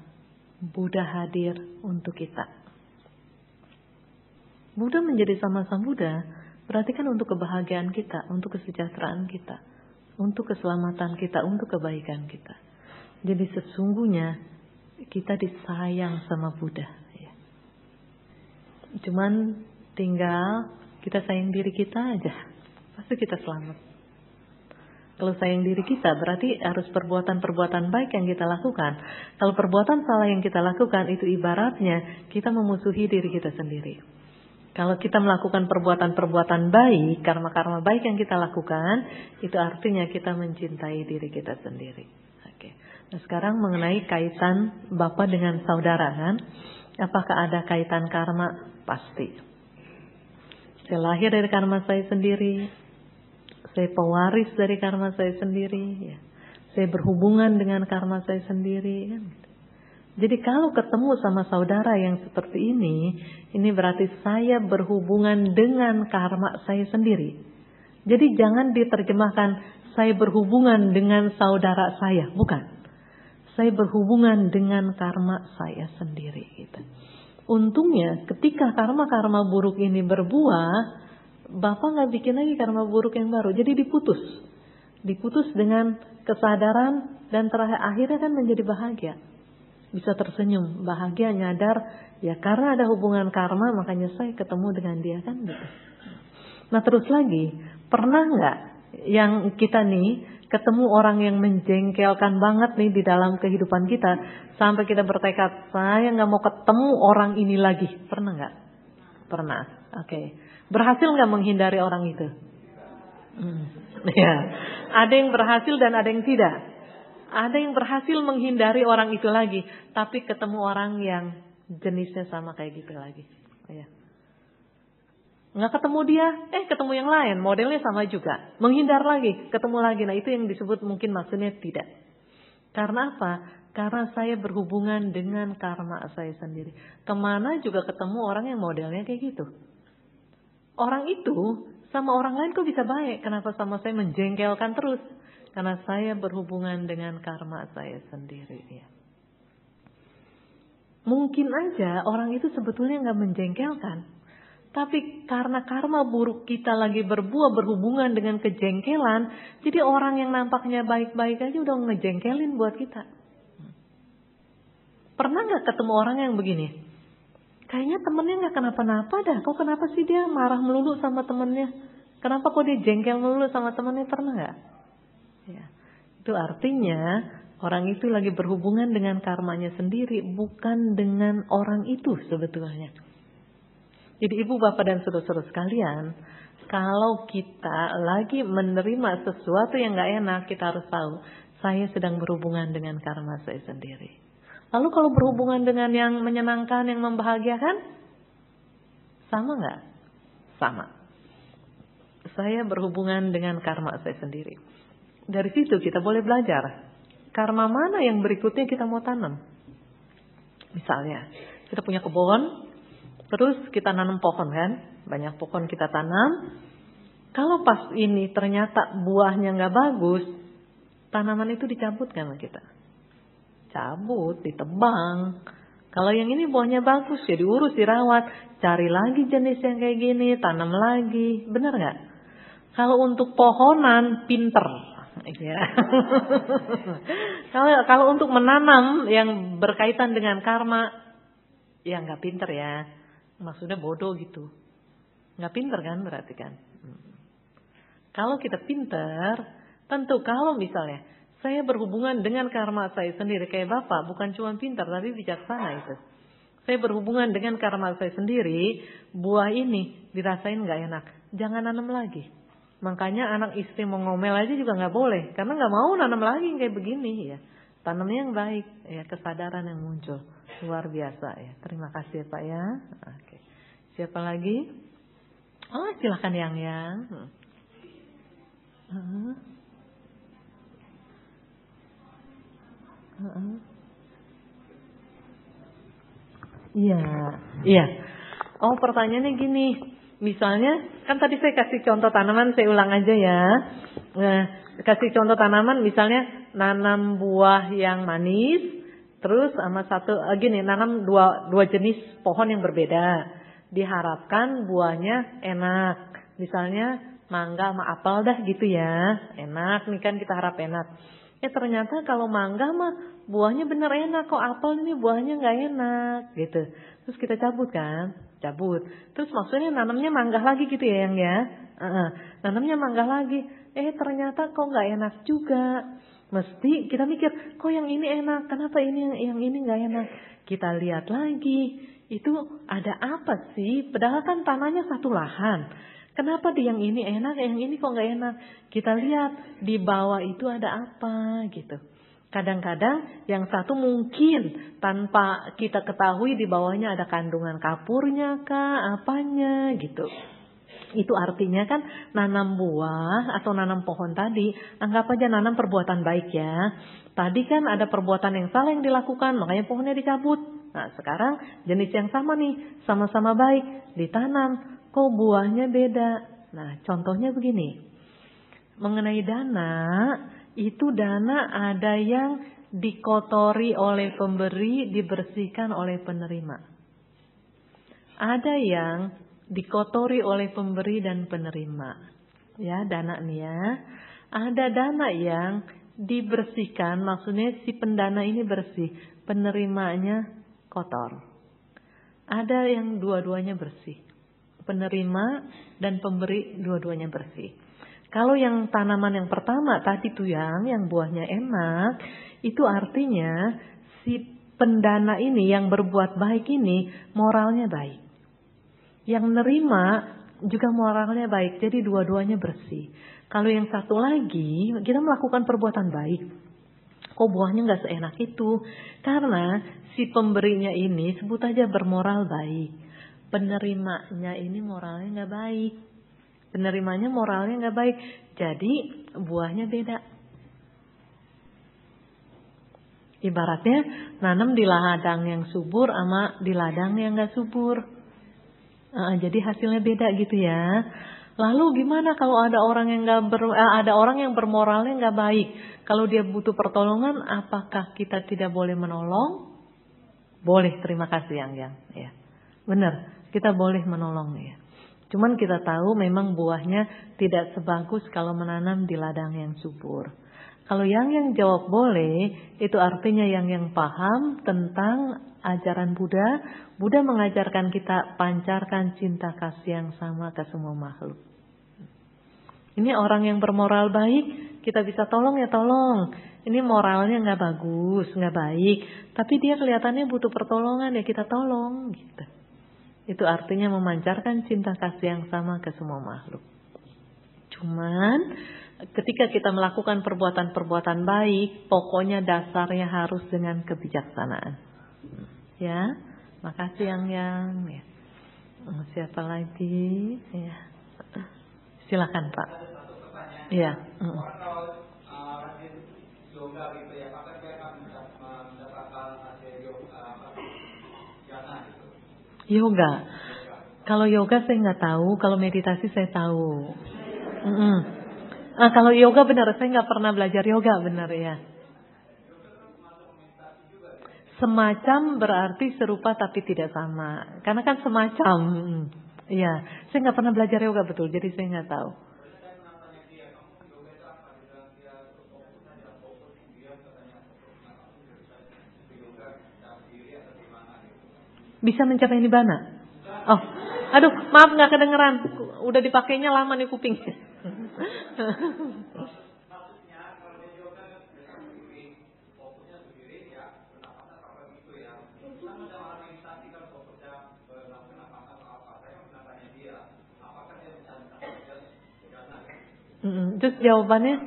Buddha hadir untuk kita. Buddha menjadi sama Sang Buddha berarti kan untuk kebahagiaan kita, untuk kesejahteraan kita, untuk keselamatan kita, untuk kebaikan kita. Jadi sesungguhnya kita disayang sama Buddha. Cuman tinggal kita sayang diri kita aja, pasti kita selamat. Kalau sayang diri kita berarti harus perbuatan-perbuatan baik yang kita lakukan. Kalau perbuatan salah yang kita lakukan itu ibaratnya kita memusuhi diri kita sendiri. Kalau kita melakukan perbuatan-perbuatan baik, karma-karma baik yang kita lakukan, itu artinya kita mencintai diri kita sendiri. Oke. Nah sekarang mengenai kaitan bapak dengan saudara kan, apakah ada kaitan karma? Pasti. Saya lahir dari karma saya sendiri. Saya pewaris dari karma saya sendiri, ya. Saya berhubungan dengan karma saya sendiri, kan? Jadi kalau ketemu sama saudara yang seperti ini berarti saya berhubungan dengan karma saya sendiri. Jadi jangan diterjemahkan saya berhubungan dengan saudara saya, bukan. Saya berhubungan dengan karma saya sendiri. Gitu. Untungnya ketika karma-karma buruk ini berbuah, Bapak nggak bikin lagi karma buruk yang baru, jadi diputus dengan kesadaran dan terakhir akhirnya kan menjadi bahagia, bisa tersenyum, bahagia, nyadar ya karena ada hubungan karma makanya saya ketemu dengan dia kan gitu. Nah terus lagi, pernah nggak yang kita nih ketemu orang yang menjengkelkan banget nih di dalam kehidupan kita sampai kita bertekad saya nggak mau ketemu orang ini lagi, pernah nggak? Pernah, oke. Berhasil nggak menghindari orang itu? Ya, ada yang berhasil dan ada yang tidak. Ada yang berhasil menghindari orang itu lagi, tapi ketemu orang yang jenisnya sama kayak gitu lagi. Ya. Nggak ketemu dia, ketemu yang lain, modelnya sama juga. Menghindar lagi, ketemu lagi. Nah itu yang disebut mungkin maksudnya tidak. Karena apa? Karena saya berhubungan dengan karma saya sendiri. Kemana juga ketemu orang yang modelnya kayak gitu. Orang itu sama orang lain kok bisa baik. Kenapa sama saya menjengkelkan terus? Karena saya berhubungan dengan karma saya sendiri. Ya. Mungkin aja orang itu sebetulnya nggak menjengkelkan. Tapi karena karma buruk kita lagi berbuah berhubungan dengan kejengkelan. Jadi orang yang nampaknya baik-baik aja udah ngejengkelin buat kita. Pernah gak ketemu orang yang begini? Kayaknya temennya gak kenapa-napa dah. Kok kenapa sih dia marah melulu sama temennya? Kenapa kok dia jengkel melulu sama temennya? Pernah gak? Ya. Itu artinya orang itu lagi berhubungan dengan karmanya sendiri. Bukan dengan orang itu sebetulnya. Jadi ibu bapak dan saudara-saudara sekalian. Kalau kita lagi menerima sesuatu yang gak enak. Kita harus tahu. Saya sedang berhubungan dengan karma saya sendiri. Lalu kalau berhubungan dengan yang menyenangkan, yang membahagiakan, sama nggak? Sama. Saya berhubungan dengan karma saya sendiri. Dari situ kita boleh belajar. Karma mana yang berikutnya kita mau tanam? Misalnya, kita punya kebun, terus kita nanam pohon kan? Banyak pohon kita tanam. Kalau pas ini ternyata buahnya nggak bagus, tanaman itu dicabut kan sama kita? Cabut, ditebang. Kalau yang ini buahnya bagus, ya diurus, dirawat. Cari lagi jenis yang kayak gini, tanam lagi. Benar nggak? Kalau untuk pohonan, pinter. Ya. Kalau untuk menanam yang berkaitan dengan karma, ya nggak pinter ya. Maksudnya bodoh gitu. Nggak pinter kan berarti kan. Kalau kita pinter, tentu kalau misalnya saya berhubungan dengan karma saya sendiri. Kayak Bapak bukan cuma pintar tapi bijaksana itu. Saya berhubungan dengan karma saya sendiri. Buah ini dirasain gak enak. Jangan nanam lagi. Makanya anak istri mau ngomel aja juga gak boleh. Karena gak mau nanam lagi kayak begini ya. Tanamnya yang baik. Ya, kesadaran yang muncul. Luar biasa ya. Terima kasih Pak ya. Oke. Siapa lagi? Oh silakan yang. Iya. Oh pertanyaannya gini, misalnya kan tadi saya kasih contoh tanaman, saya ulang aja ya. Nah, kasih contoh tanaman, misalnya nanam buah yang manis, terus sama nanam dua jenis pohon yang berbeda. Diharapkan buahnya enak, misalnya mangga sama apel dah gitu ya, enak nih kan kita harap enak. Ternyata kalau mangga mah buahnya bener enak, kok apel ini buahnya nggak enak gitu. Terus kita cabut. Terus maksudnya nanamnya mangga lagi gitu ya yang ya. Nanamnya mangga lagi. Ternyata kok nggak enak juga. Mesti kita mikir, kok yang ini enak, kenapa yang ini nggak enak? Kita lihat lagi, itu ada apa sih? Padahal kan tanahnya satu lahan. Kenapa di yang ini enak, yang ini kok nggak enak? Kita lihat di bawah itu ada apa gitu. Kadang-kadang yang satu mungkin tanpa kita ketahui di bawahnya ada kandungan kapurnya kah, apanya gitu. Itu artinya kan nanam buah atau nanam pohon tadi, anggap aja nanam perbuatan baik ya. Tadi kan ada perbuatan yang salah yang dilakukan, makanya pohonnya dicabut. Nah sekarang jenis yang sama nih, sama-sama baik, ditanam. Kok buahnya beda? Nah contohnya begini. Mengenai dana, itu dana ada yang dikotori oleh pemberi, dibersihkan oleh penerima. Ada yang dikotori oleh pemberi dan penerima. Ya dana nih ya. Ada dana yang dibersihkan, maksudnya si pendana ini bersih. Penerimanya kotor. Ada yang dua-duanya bersih. Penerima dan pemberi dua-duanya bersih. Kalau yang tanaman yang pertama tadi tuh yang buahnya enak, itu artinya si pendana ini yang berbuat baik ini moralnya baik. Yang nerima juga moralnya baik, jadi dua-duanya bersih. Kalau yang satu lagi kita melakukan perbuatan baik, kok buahnya nggak seenak itu? Karena si pemberinya ini sebut aja bermoral baik. Penerimanya ini moralnya nggak baik. Penerimanya moralnya nggak baik. Jadi buahnya beda. Ibaratnya nanam di ladang yang subur sama di ladang yang gak subur. Jadi hasilnya beda gitu ya. Lalu gimana kalau ada orang yang ada orang yang bermoralnya nggak baik? Kalau dia butuh pertolongan, apakah kita tidak boleh menolong? Boleh, terima kasih yang ya. Benar, kita boleh menolong ya. Cuman kita tahu memang buahnya tidak sebagus kalau menanam di ladang yang subur. Kalau yang jawab boleh, itu artinya yang paham tentang ajaran Buddha. Buddha mengajarkan kita pancarkan cinta kasih yang sama ke semua makhluk. Ini orang yang bermoral baik, kita bisa tolong ya tolong. Ini moralnya nggak bagus, nggak baik, tapi dia kelihatannya butuh pertolongan ya kita tolong. Gitu. Itu artinya memancarkan cinta kasih yang sama ke semua makhluk. Cuman ketika kita melakukan perbuatan-perbuatan baik, pokoknya dasarnya harus dengan kebijaksanaan. Ya, makasih yang ya. Siapa lagi? Ya. Silakan Pak. Ada satu pertanyaan. Iya. Orang kalau rajin yoga gitu ya, maka dia akan mendapatkan hasil jana gitu. Yoga. Kalau yoga saya nggak tahu, kalau meditasi saya tahu. Kalau yoga benar, saya nggak pernah belajar yoga benar ya. Semacam berarti serupa tapi tidak sama. Karena kan semacam. Iya, saya nggak pernah belajar yoga betul, jadi saya nggak tahu. Bisa mencapai nibbana? Oh, aduh, maaf nggak kedengeran. Udah dipakainya lama nih kupingnya. Terus jawabannya?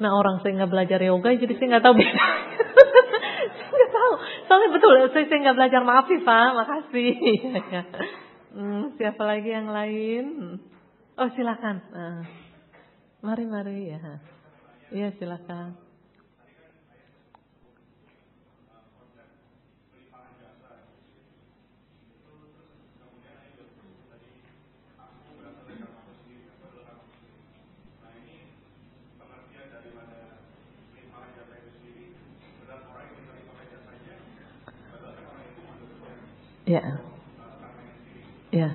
Nah, orang saya nggak belajar yoga, jadi saya nggak tahu beda. Saya nggak tahu. Soalnya betul, saya nggak belajar. Maaf sih Pak, makasih. Siapa lagi yang lain? Oh silakan. Mari ya. Iya silakan. Ya,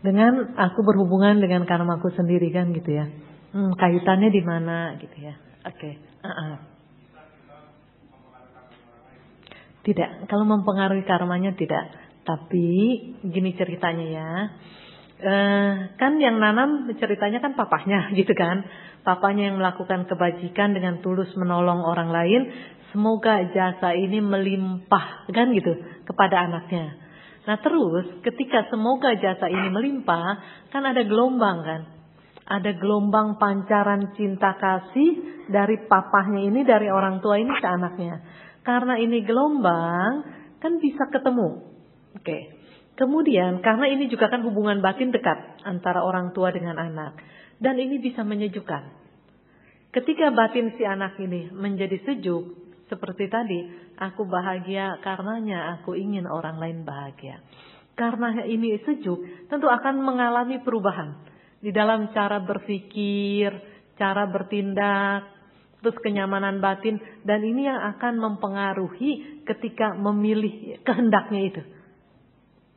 dengan aku berhubungan dengan karmaku sendiri kan gitu ya. Kaitannya di mana gitu ya. Oke. Tidak, kalau mempengaruhi karmanya tidak. Tapi gini ceritanya ya. Kan yang nanam ceritanya kan papahnya gitu kan. Papahnya yang melakukan kebajikan dengan tulus menolong orang lain. Semoga jasa ini melimpah kan gitu kepada anaknya. Nah terus ketika semoga jasa ini melimpah, kan ada gelombang kan. Ada gelombang pancaran cinta kasih dari papahnya ini, dari orang tua ini ke anaknya. Karena ini gelombang, kan bisa ketemu. Oke. Kemudian karena ini juga kan hubungan batin dekat antara orang tua dengan anak. Dan ini bisa menyejukkan. Ketika batin si anak ini menjadi sejuk, seperti tadi, aku bahagia karenanya aku ingin orang lain bahagia. Karena ini sejuk, tentu akan mengalami perubahan di dalam cara berpikir, cara bertindak, terus kenyamanan batin. Dan ini yang akan mempengaruhi ketika memilih kehendaknya itu.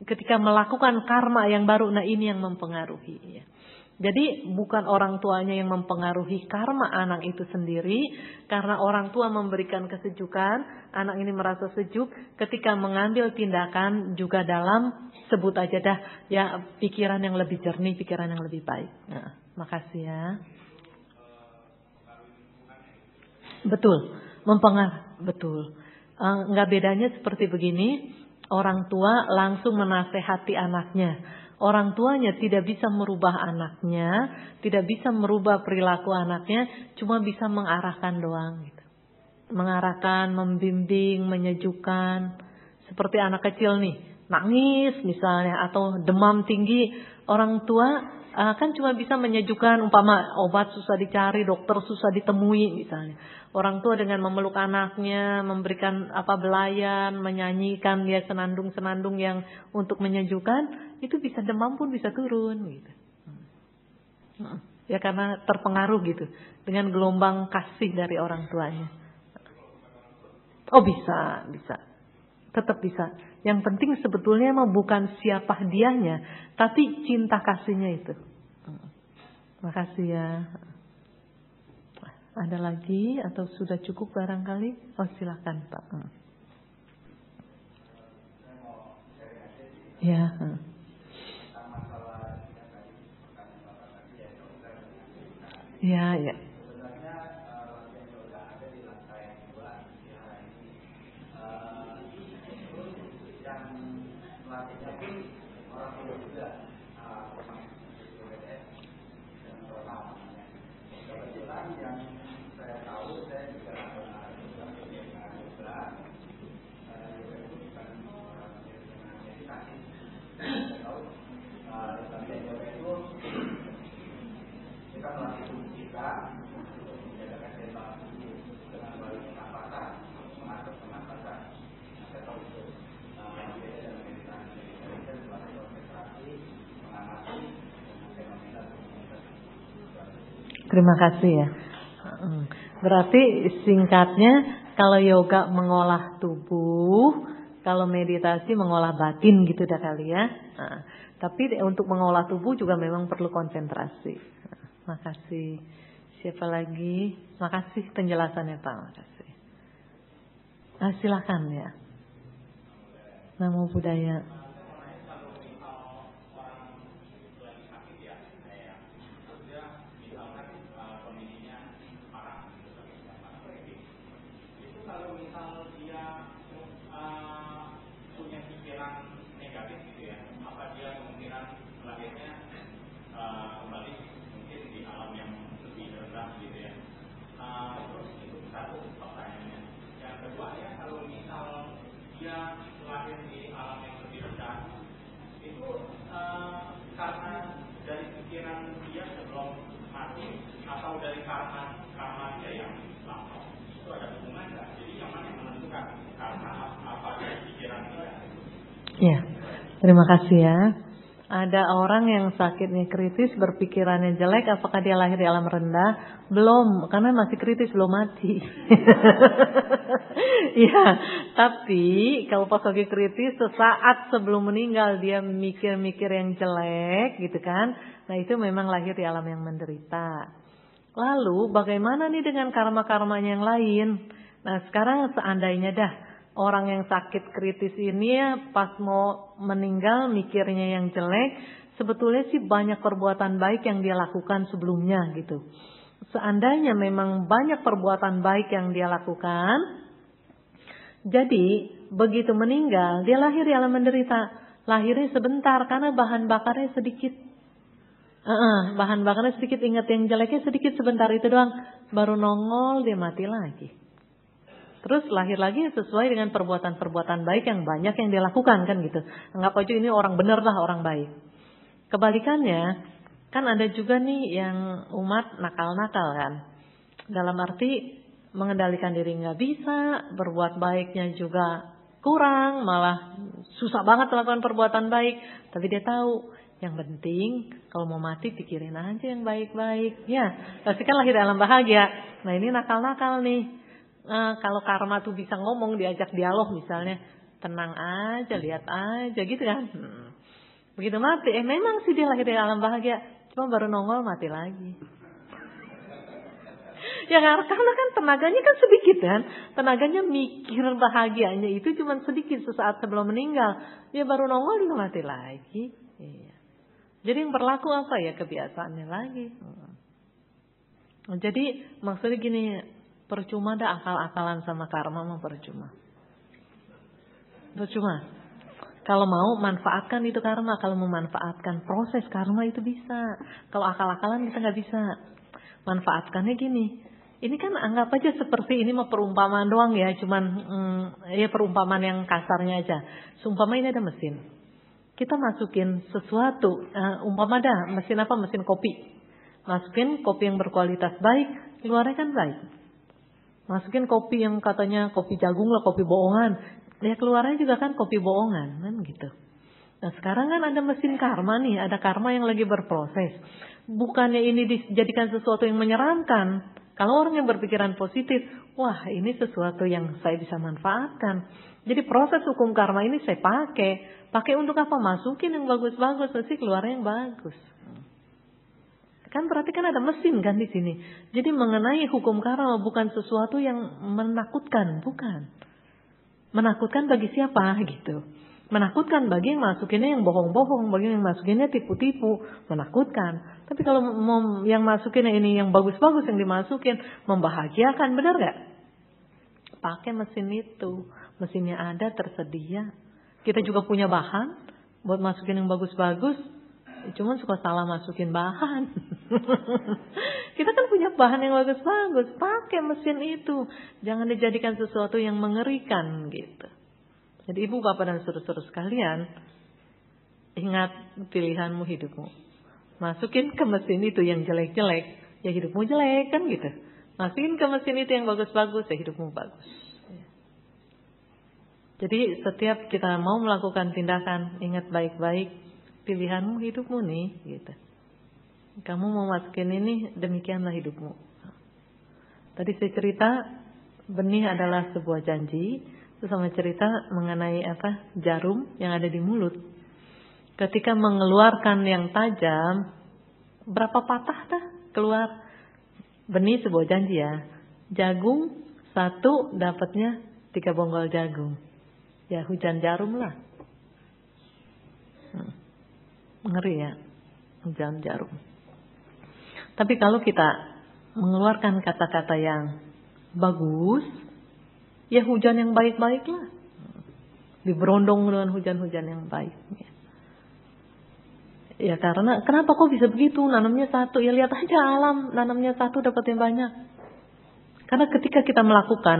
Ketika melakukan karma yang baru, nah ini yang mempengaruhi. Ya. Jadi bukan orang tuanya yang mempengaruhi karma anak itu sendiri. Karena orang tua memberikan kesejukan, anak ini merasa sejuk. Ketika mengambil tindakan juga dalam, sebut aja dah, ya pikiran yang lebih jernih, pikiran yang lebih baik. Nah, makasih ya. Betul, mempengaruhi, betul. Nggak bedanya seperti begini, orang tua langsung menasehati anaknya. Orang tuanya tidak bisa merubah anaknya, tidak bisa merubah perilaku anaknya, cuma bisa mengarahkan doang gitu. Mengarahkan, membimbing, menyejukkan. Seperti anak kecil nih, nangis misalnya atau demam tinggi, orang tua kan cuma bisa menyejukkan, umpama obat susah dicari, dokter susah ditemui misalnya. Orang tua dengan memeluk anaknya, memberikan belayan, menyanyikan dia senandung-senandung yang untuk menyejukkan, itu bisa demam pun bisa turun gitu. Ya karena terpengaruh gitu dengan gelombang kasih dari orang tuanya. Oh bisa. Tetap bisa. Yang penting sebetulnya mah bukan siapa dianya, tapi cinta kasihnya itu. Makasih ya. Ada lagi atau sudah cukup barangkali? Oh silakan Pak. Ya. Ya. Terima kasih ya. Berarti singkatnya kalau yoga mengolah tubuh, kalau meditasi mengolah batin gitu dah kali ya. Tapi untuk mengolah tubuh juga memang perlu konsentrasi. Makasih. Siapa lagi? Makasih penjelasannya Pak. Makasih. Silakan ya. Namo Buddhaya. Ya, terima kasih ya. Ada orang yang sakitnya kritis, berpikirannya jelek, apakah dia lahir di alam rendah? Belum, karena masih kritis, belum mati. Ya, tapi kalau pas lagi kritis, sesaat sebelum meninggal dia mikir-mikir yang jelek gitu kan. Nah itu memang lahir di alam yang menderita. Lalu bagaimana nih dengan karma-karmanya yang lain? Nah sekarang seandainya dah orang yang sakit kritis ini ya pas mau meninggal mikirnya yang jelek, sebetulnya sih banyak perbuatan baik yang dia lakukan sebelumnya gitu. Seandainya memang banyak perbuatan baik yang dia lakukan, jadi begitu meninggal dia lahir di alam menderita. Lahirnya sebentar karena bahan bakarnya sedikit. Bahan bakarnya sedikit, ingat yang jeleknya sedikit sebentar itu doang. Baru nongol dia mati lagi. Terus lahir lagi sesuai dengan perbuatan-perbuatan baik yang banyak yang dia lakukan kan gitu. Anggap aja ini orang benar lah, orang baik. Kebalikannya, kan ada juga nih yang umat nakal-nakal kan. Dalam arti mengendalikan diri nggak bisa, berbuat baiknya juga kurang, malah susah banget melakukan perbuatan baik. Tapi dia tahu, yang penting kalau mau mati pikirin aja yang baik-baik. Ya, pasti kan lahir dalam bahagia. Nah ini nakal-nakal nih. Kalau karma tuh bisa ngomong, diajak dialog misalnya, tenang aja, lihat aja gitu kan. Begitu mati, memang sih dia lahir dari alam bahagia, cuma baru nongol mati lagi. Ya karena kan tenaganya kan sedikit kan, tenaganya mikir bahagianya itu cuma sedikit sesaat sebelum meninggal, dia baru nongol juga mati lagi. Iya. Jadi yang berlaku apa ya, kebiasaannya lagi. Jadi maksudnya gini, percuma dah akal-akalan sama karma, mah percuma. Kalau mau manfaatkan itu karma, kalau memanfaatkan proses karma itu bisa. Kalau akal-akalan kita nggak bisa. Manfaatkannya gini, Ini kan anggap aja seperti ini mah perumpamaan doang ya, cuman ya perumpamaan yang kasarnya aja. Seumpama ini ada mesin, kita masukin sesuatu, umpama ada mesin apa, mesin kopi. Masukin kopi yang berkualitas baik, keluarnya kan baik. Masukin kopi yang katanya kopi jagung lah, kopi bohongan, ya keluarnya juga kan kopi bohongan, kan gitu. Nah sekarang kan ada mesin karma nih, ada karma yang lagi berproses. Bukannya ini dijadikan sesuatu yang menyeramkan. Kalau orang yang berpikiran positif, wah ini sesuatu yang saya bisa manfaatkan. Jadi proses hukum karma ini saya pakai untuk apa? Masukin yang bagus-bagus, mesti keluar yang bagus. Kan berarti kan ada mesin kan di sini. Jadi mengenai hukum karma bukan sesuatu yang menakutkan, bukan. Menakutkan bagi siapa gitu? Menakutkan bagi yang masukinnya yang bohong-bohong, bagi yang masukinnya tipu-tipu, menakutkan. Tapi kalau yang masukinnya ini yang bagus-bagus yang dimasukin, membahagiakan, benar gak? Pakai mesin itu, mesinnya ada, tersedia. Kita juga punya bahan buat masukin yang bagus-bagus, cuman suka salah masukin bahan. Kita kan punya bahan yang bagus-bagus, pakai mesin itu. Jangan dijadikan sesuatu yang mengerikan gitu. Jadi ibu bapak dan saudara-saudara sekalian, ingat pilihanmu hidupmu. Masukin ke mesin itu yang jelek-jelek, ya hidupmu jelek kan gitu. Masukin ke mesin itu yang bagus-bagus, ya hidupmu bagus. Jadi setiap kita mau melakukan tindakan, ingat baik-baik pilihanmu hidupmu nih gitu. Kamu mau masukin ini, demikianlah hidupmu. Tadi saya cerita benih adalah sebuah janji. Itu sama cerita mengenai jarum yang ada di mulut. Ketika mengeluarkan yang tajam, berapa patah keluar? Benih sebuah janji ya. Jagung 1 dapatnya 3 bonggol jagung. Ya hujan jarum lah. Ngeri ya, hujan jarum. Tapi kalau kita mengeluarkan kata-kata yang bagus, ya hujan yang baik-baik lah. Diberondong dengan hujan-hujan yang baik. Ya karena kenapa kok bisa begitu? Nanamnya 1, ya lihat aja alam, nanamnya 1 dapat yang banyak. Karena ketika kita melakukan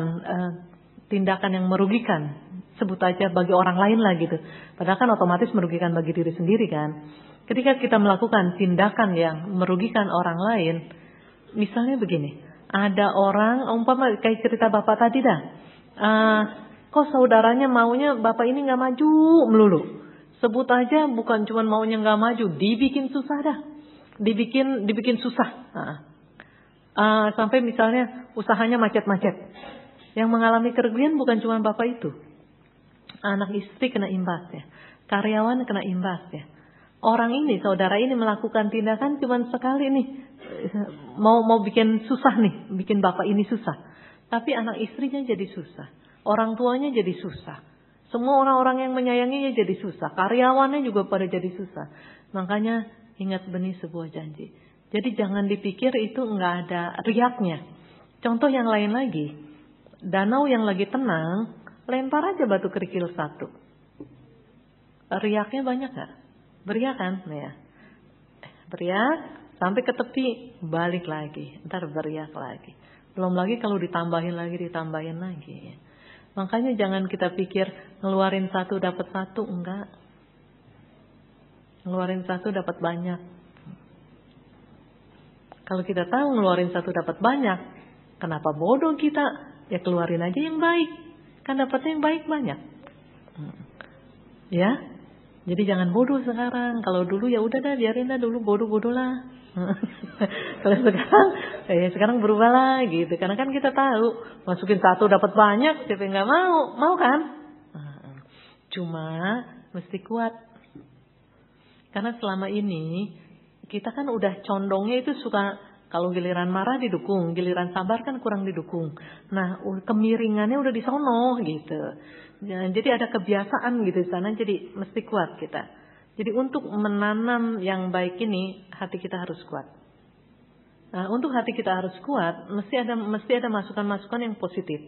tindakan yang merugikan, sebut aja bagi orang lain lah gitu. Padahal kan otomatis merugikan bagi diri sendiri kan. Ketika kita melakukan tindakan yang merugikan orang lain, misalnya begini, ada orang, umpama kayak cerita bapak tadi dah. Kok saudaranya maunya bapak ini nggak maju melulu. Sebut aja bukan cuma maunya nggak maju, dibikin susah dah, dibikin susah. Sampai misalnya usahanya macet-macet. Yang mengalami kerugian bukan cuma bapak itu, anak istri kena imbasnya, karyawan kena imbasnya. Orang ini, saudara ini melakukan tindakan cuma sekali nih, mau bikin susah nih, bikin bapak ini susah. Tapi anak istrinya jadi susah. Orang tuanya jadi susah. Semua orang-orang yang menyayanginya jadi susah. Karyawannya juga pada jadi susah. Makanya ingat benih sebuah janji. Jadi jangan dipikir itu nggak ada riaknya. Contoh yang lain lagi. Danau yang lagi tenang, lempar aja batu kerikil 1. Riaknya banyak nggak? Beriak kan? Ya. Beriak sampai ke tepi, balik lagi. Ntar beriak lagi. Belum lagi kalau ditambahin lagi. Makanya jangan kita pikir ngeluarin 1 dapat 1, enggak. Ngeluarin 1 dapat banyak. Kalau kita tahu ngeluarin 1 dapat banyak, kenapa bodoh kita? Ya keluarin aja yang baik. Kan dapatnya yang baik banyak. Ya. Jadi jangan bodoh sekarang. Kalau dulu ya udah dah, biarin dah dulu bodoh-bodoh lah. Kalau sekarang berubah lah gitu. Karena kan kita tahu masukin 1 dapat banyak, siapa yang nggak mau kan? Cuma mesti kuat. Karena selama ini kita kan udah condongnya itu suka kalau giliran marah didukung, giliran sabar kan kurang didukung. Nah kemiringannya udah disono gitu. Jadi ada kebiasaan gitu di sana. Jadi mesti kuat kita. Jadi untuk menanam yang baik ini hati kita harus kuat. Nah, untuk hati kita harus kuat, mesti ada masukan-masukan yang positif.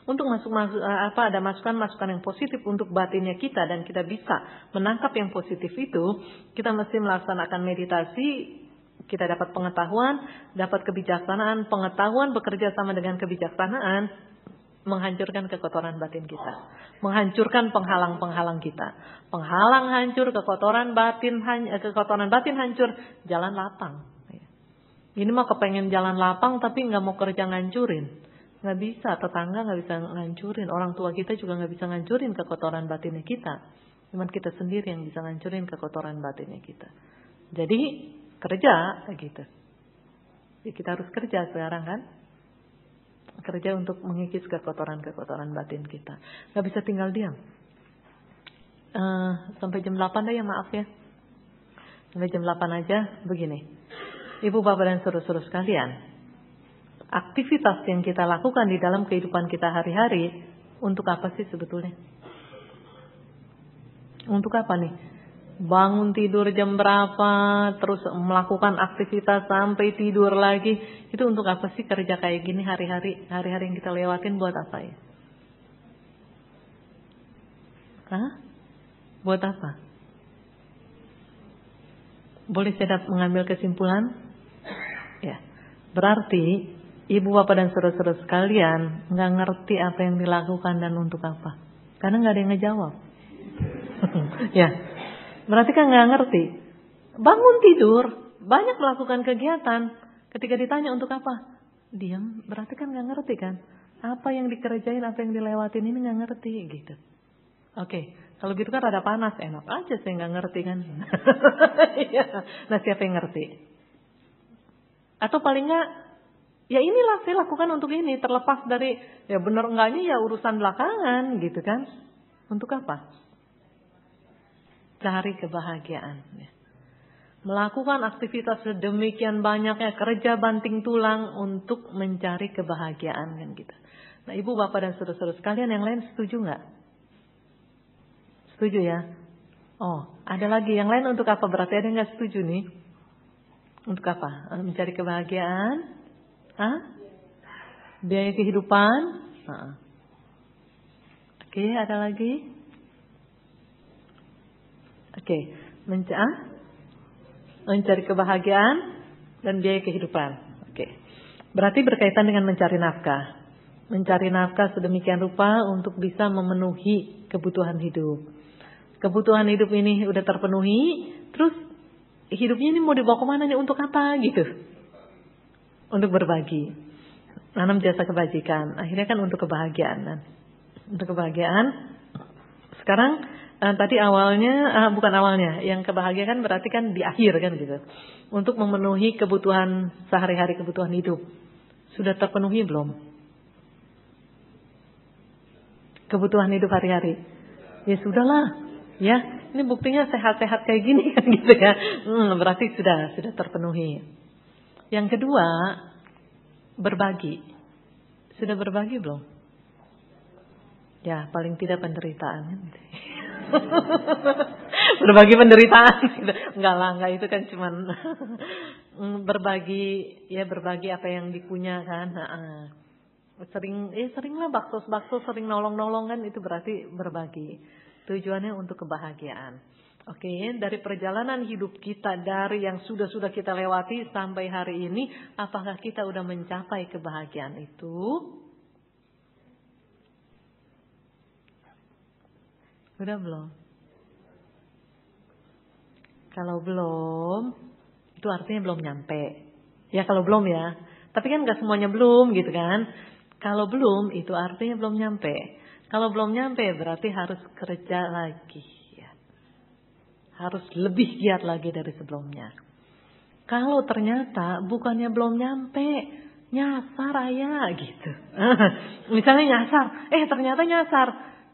Untuk ada masukan-masukan yang positif untuk batinnya kita dan kita bisa menangkap yang positif itu, kita mesti melaksanakan meditasi Kita dapat pengetahuan, dapat kebijaksanaan. Pengetahuan bekerja sama dengan kebijaksanaan menghancurkan kekotoran batin kita, menghancurkan penghalang-penghalang kita. Penghalang hancur, kekotoran batin hancur, jalan lapang. Ini mah kepengen jalan lapang tapi nggak mau kerja ngancurin, nggak bisa. Tetangga nggak bisa ngancurin, orang tua kita juga nggak bisa ngancurin kekotoran batinnya kita. Cuman kita sendiri yang bisa ngancurin kekotoran batinnya kita. Jadi kerja gitu. Ya, kita harus kerja sekarang kan. Kerja untuk mengikis kekotoran-kekotoran batin kita. Gak bisa tinggal diam. Sampai jam 8 deh ya, maaf ya. Sampai jam 8 aja begini. Ibu bapak dan saudara-saudara sekalian, aktivitas yang kita lakukan di dalam kehidupan kita hari-hari untuk apa sih sebetulnya? Untuk apa nih? Bangun tidur jam berapa, terus melakukan aktivitas sampai tidur lagi. Itu untuk apa sih kerja kayak gini hari-hari yang kita lewatin buat apa ya? Hah? Buat apa? Boleh saya mengambil kesimpulan? Ya. Berarti ibu bapak dan saudara-saudara sekalian nggak ngerti apa yang dilakukan dan untuk apa. Karena nggak ada yang ngejawab. Ya. Berarti kan nggak ngerti. Bangun tidur, banyak melakukan kegiatan. Ketika ditanya untuk apa, diam. Berarti kan nggak ngerti kan? Apa yang dikerjain, apa yang dilewatin ini nggak ngerti gitu. Oke, kalau gitu kan rada panas, enak aja saya nggak ngerti kan. Nah siapa yang ngerti? Atau paling nggak, ya inilah saya lakukan untuk ini. Terlepas dari ya benar enggaknya ya urusan belakangan gitu kan. Untuk apa? Cari kebahagiaan. Melakukan aktivitas sedemikian banyaknya, kerja banting tulang untuk mencari kebahagiaan kan gitu. Nah ibu bapak dan saudara-saudara sekalian yang lain setuju nggak? Setuju ya? Oh ada lagi yang lain untuk apa? Berarti ada yang nggak setuju nih? Untuk apa? Mencari kebahagiaan? Hah? Biaya kehidupan? Oke, ada lagi? Oke, mencari kebahagiaan dan biaya kehidupan. Oke, berarti berkaitan dengan mencari nafkah. Mencari nafkah sedemikian rupa untuk bisa memenuhi kebutuhan hidup. Kebutuhan hidup ini udah terpenuhi, terus hidupnya ini mau dibawa kemana nih? Untuk apa gitu? Untuk berbagi, nanam jasa kebajikan. Akhirnya kan untuk kebahagiaan kan? Untuk kebahagiaan. Sekarang tadi bukan awalnya, yang kebahagiaan berarti kan di akhir kan gitu. Untuk memenuhi kebutuhan sehari-hari, kebutuhan hidup. Sudah terpenuhi belum? Kebutuhan hidup hari-hari. Ya sudahlah, ya. Ini buktinya sehat-sehat kayak gini kan gitu ya. Berarti sudah terpenuhi. Yang kedua, berbagi. Sudah berbagi belum? Ya, paling tidak penderitaan kan. Berbagi penderitaan gitu. Enggak itu kan cuman berbagi apa yang dipunya kan. Seringlah bakso sering nolong kan, itu berarti berbagi. Tujuannya untuk kebahagiaan. Oke, dari perjalanan hidup kita dari yang sudah kita lewati sampai hari ini, apakah kita udah mencapai kebahagiaan itu? Udah belum? Kalau belum, itu artinya belum nyampe. Ya kalau belum ya. Tapi kan gak semuanya belum gitu kan. Kalau belum, itu artinya belum nyampe. Kalau belum nyampe berarti harus kerja lagi. Ya. Harus lebih giat lagi dari sebelumnya. Kalau ternyata bukannya belum nyampe, nyasar aja gitu. Misalnya nyasar, ternyata nyasar.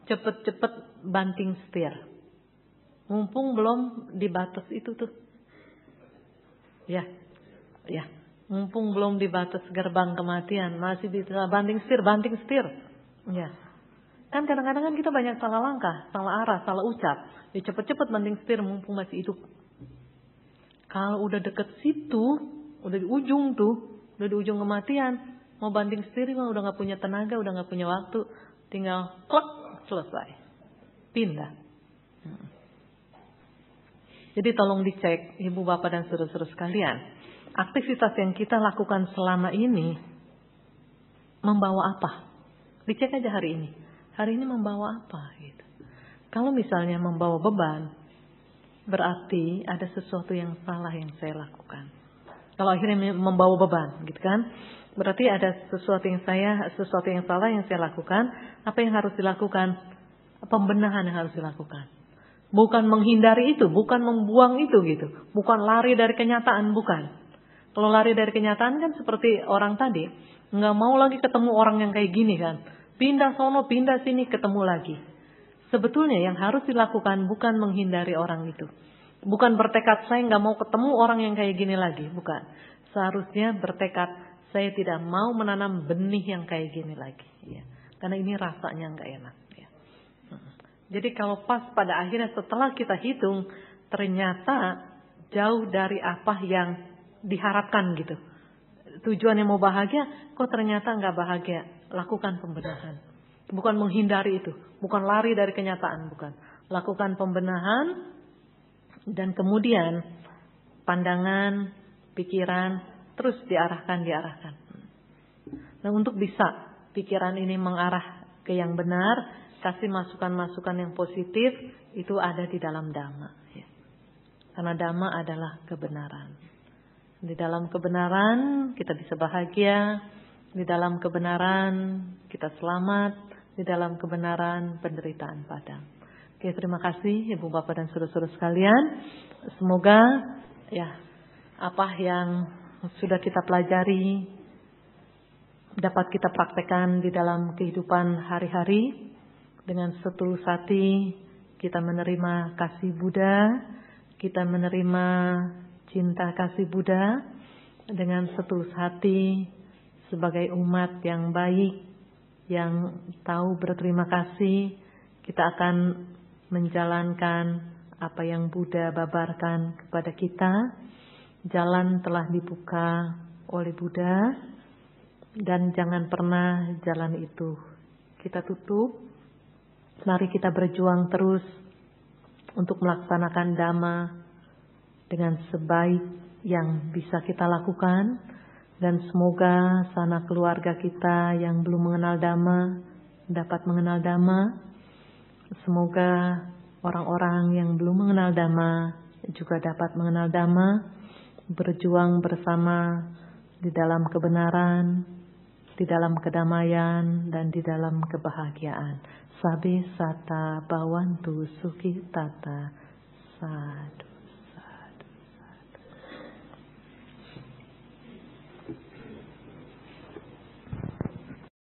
Cepet-cepet banting setir. Mumpung belum di batas itu tuh. Ya. Mumpung belum di batas gerbang kematian, masih bisa banting setir. Ya. Kan kadang-kadang kan kita banyak salah langkah, salah arah, salah ucap. Ya cepet-cepet banting setir mumpung masih hidup. Kalau udah deket situ, udah di ujung tuh, udah di ujung kematian, mau banting setir mah udah nggak punya tenaga, udah nggak punya waktu, tinggal klek selesai, pindah. Jadi tolong dicek ibu bapak dan saudara-saudara sekalian. aktivitas yang kita lakukan selama ini membawa apa? Dicek aja hari ini. Hari ini membawa apa gitu. Kalau misalnya membawa beban, berarti ada sesuatu yang salah yang saya lakukan. Kalau akhirnya membawa beban, gitu kan? Berarti ada sesuatu yang salah yang saya lakukan. Apa yang harus dilakukan? Pembenahan yang harus dilakukan. Bukan menghindari itu, bukan membuang itu gitu. Bukan lari dari kenyataan, bukan. Kalau lari dari kenyataan kan seperti orang tadi, nggak mau lagi ketemu orang yang kayak gini kan. Pindah sono, pindah sini, ketemu lagi. Sebetulnya yang harus dilakukan bukan menghindari orang itu. Bukan bertekad saya nggak mau ketemu orang yang kayak gini lagi, bukan. Seharusnya bertekad saya tidak mau menanam benih yang kayak gini lagi. Ya. Karena ini rasanya nggak enak. Ya. Jadi kalau pas pada akhirnya setelah kita hitung, ternyata jauh dari apa yang diharapkan gitu. Tujuannya mau bahagia, kok ternyata nggak bahagia. Lakukan pembenahan. Bukan menghindari itu. Bukan lari dari kenyataan, bukan. Lakukan pembenahan. Dan kemudian pandangan, pikiran terus diarahkan. Nah, untuk bisa pikiran ini mengarah ke yang benar, kasih masukan-masukan yang positif, itu ada di dalam Dhamma. Ya. Karena Dhamma adalah kebenaran. Di dalam kebenaran kita bisa bahagia, di dalam kebenaran kita selamat, di dalam kebenaran penderitaan padam. Oke, terima kasih Ibu Bapak dan saudara-saudara sekalian. Semoga ya apa yang sudah kita pelajari dapat kita praktekkan di dalam kehidupan hari-hari. Dengan setulus hati kita menerima kasih Buddha, kita menerima cinta kasih Buddha. Dengan setulus hati sebagai umat yang baik, yang tahu berterima kasih, kita akan menjalankan apa yang Buddha babarkan kepada kita. Jalan telah dibuka oleh Buddha, dan jangan pernah jalan itu kita tutup. Mari kita berjuang terus untuk melaksanakan Dhamma dengan sebaik yang bisa kita lakukan. Dan semoga sanak keluarga kita yang belum mengenal Dhamma dapat mengenal Dhamma. Semoga orang-orang yang belum mengenal Dhamma juga dapat mengenal Dhamma. Berjuang bersama di dalam kebenaran, di dalam kedamaian, dan di dalam kebahagiaan. Sabe sata bawantu sukhi tata. Sadhu.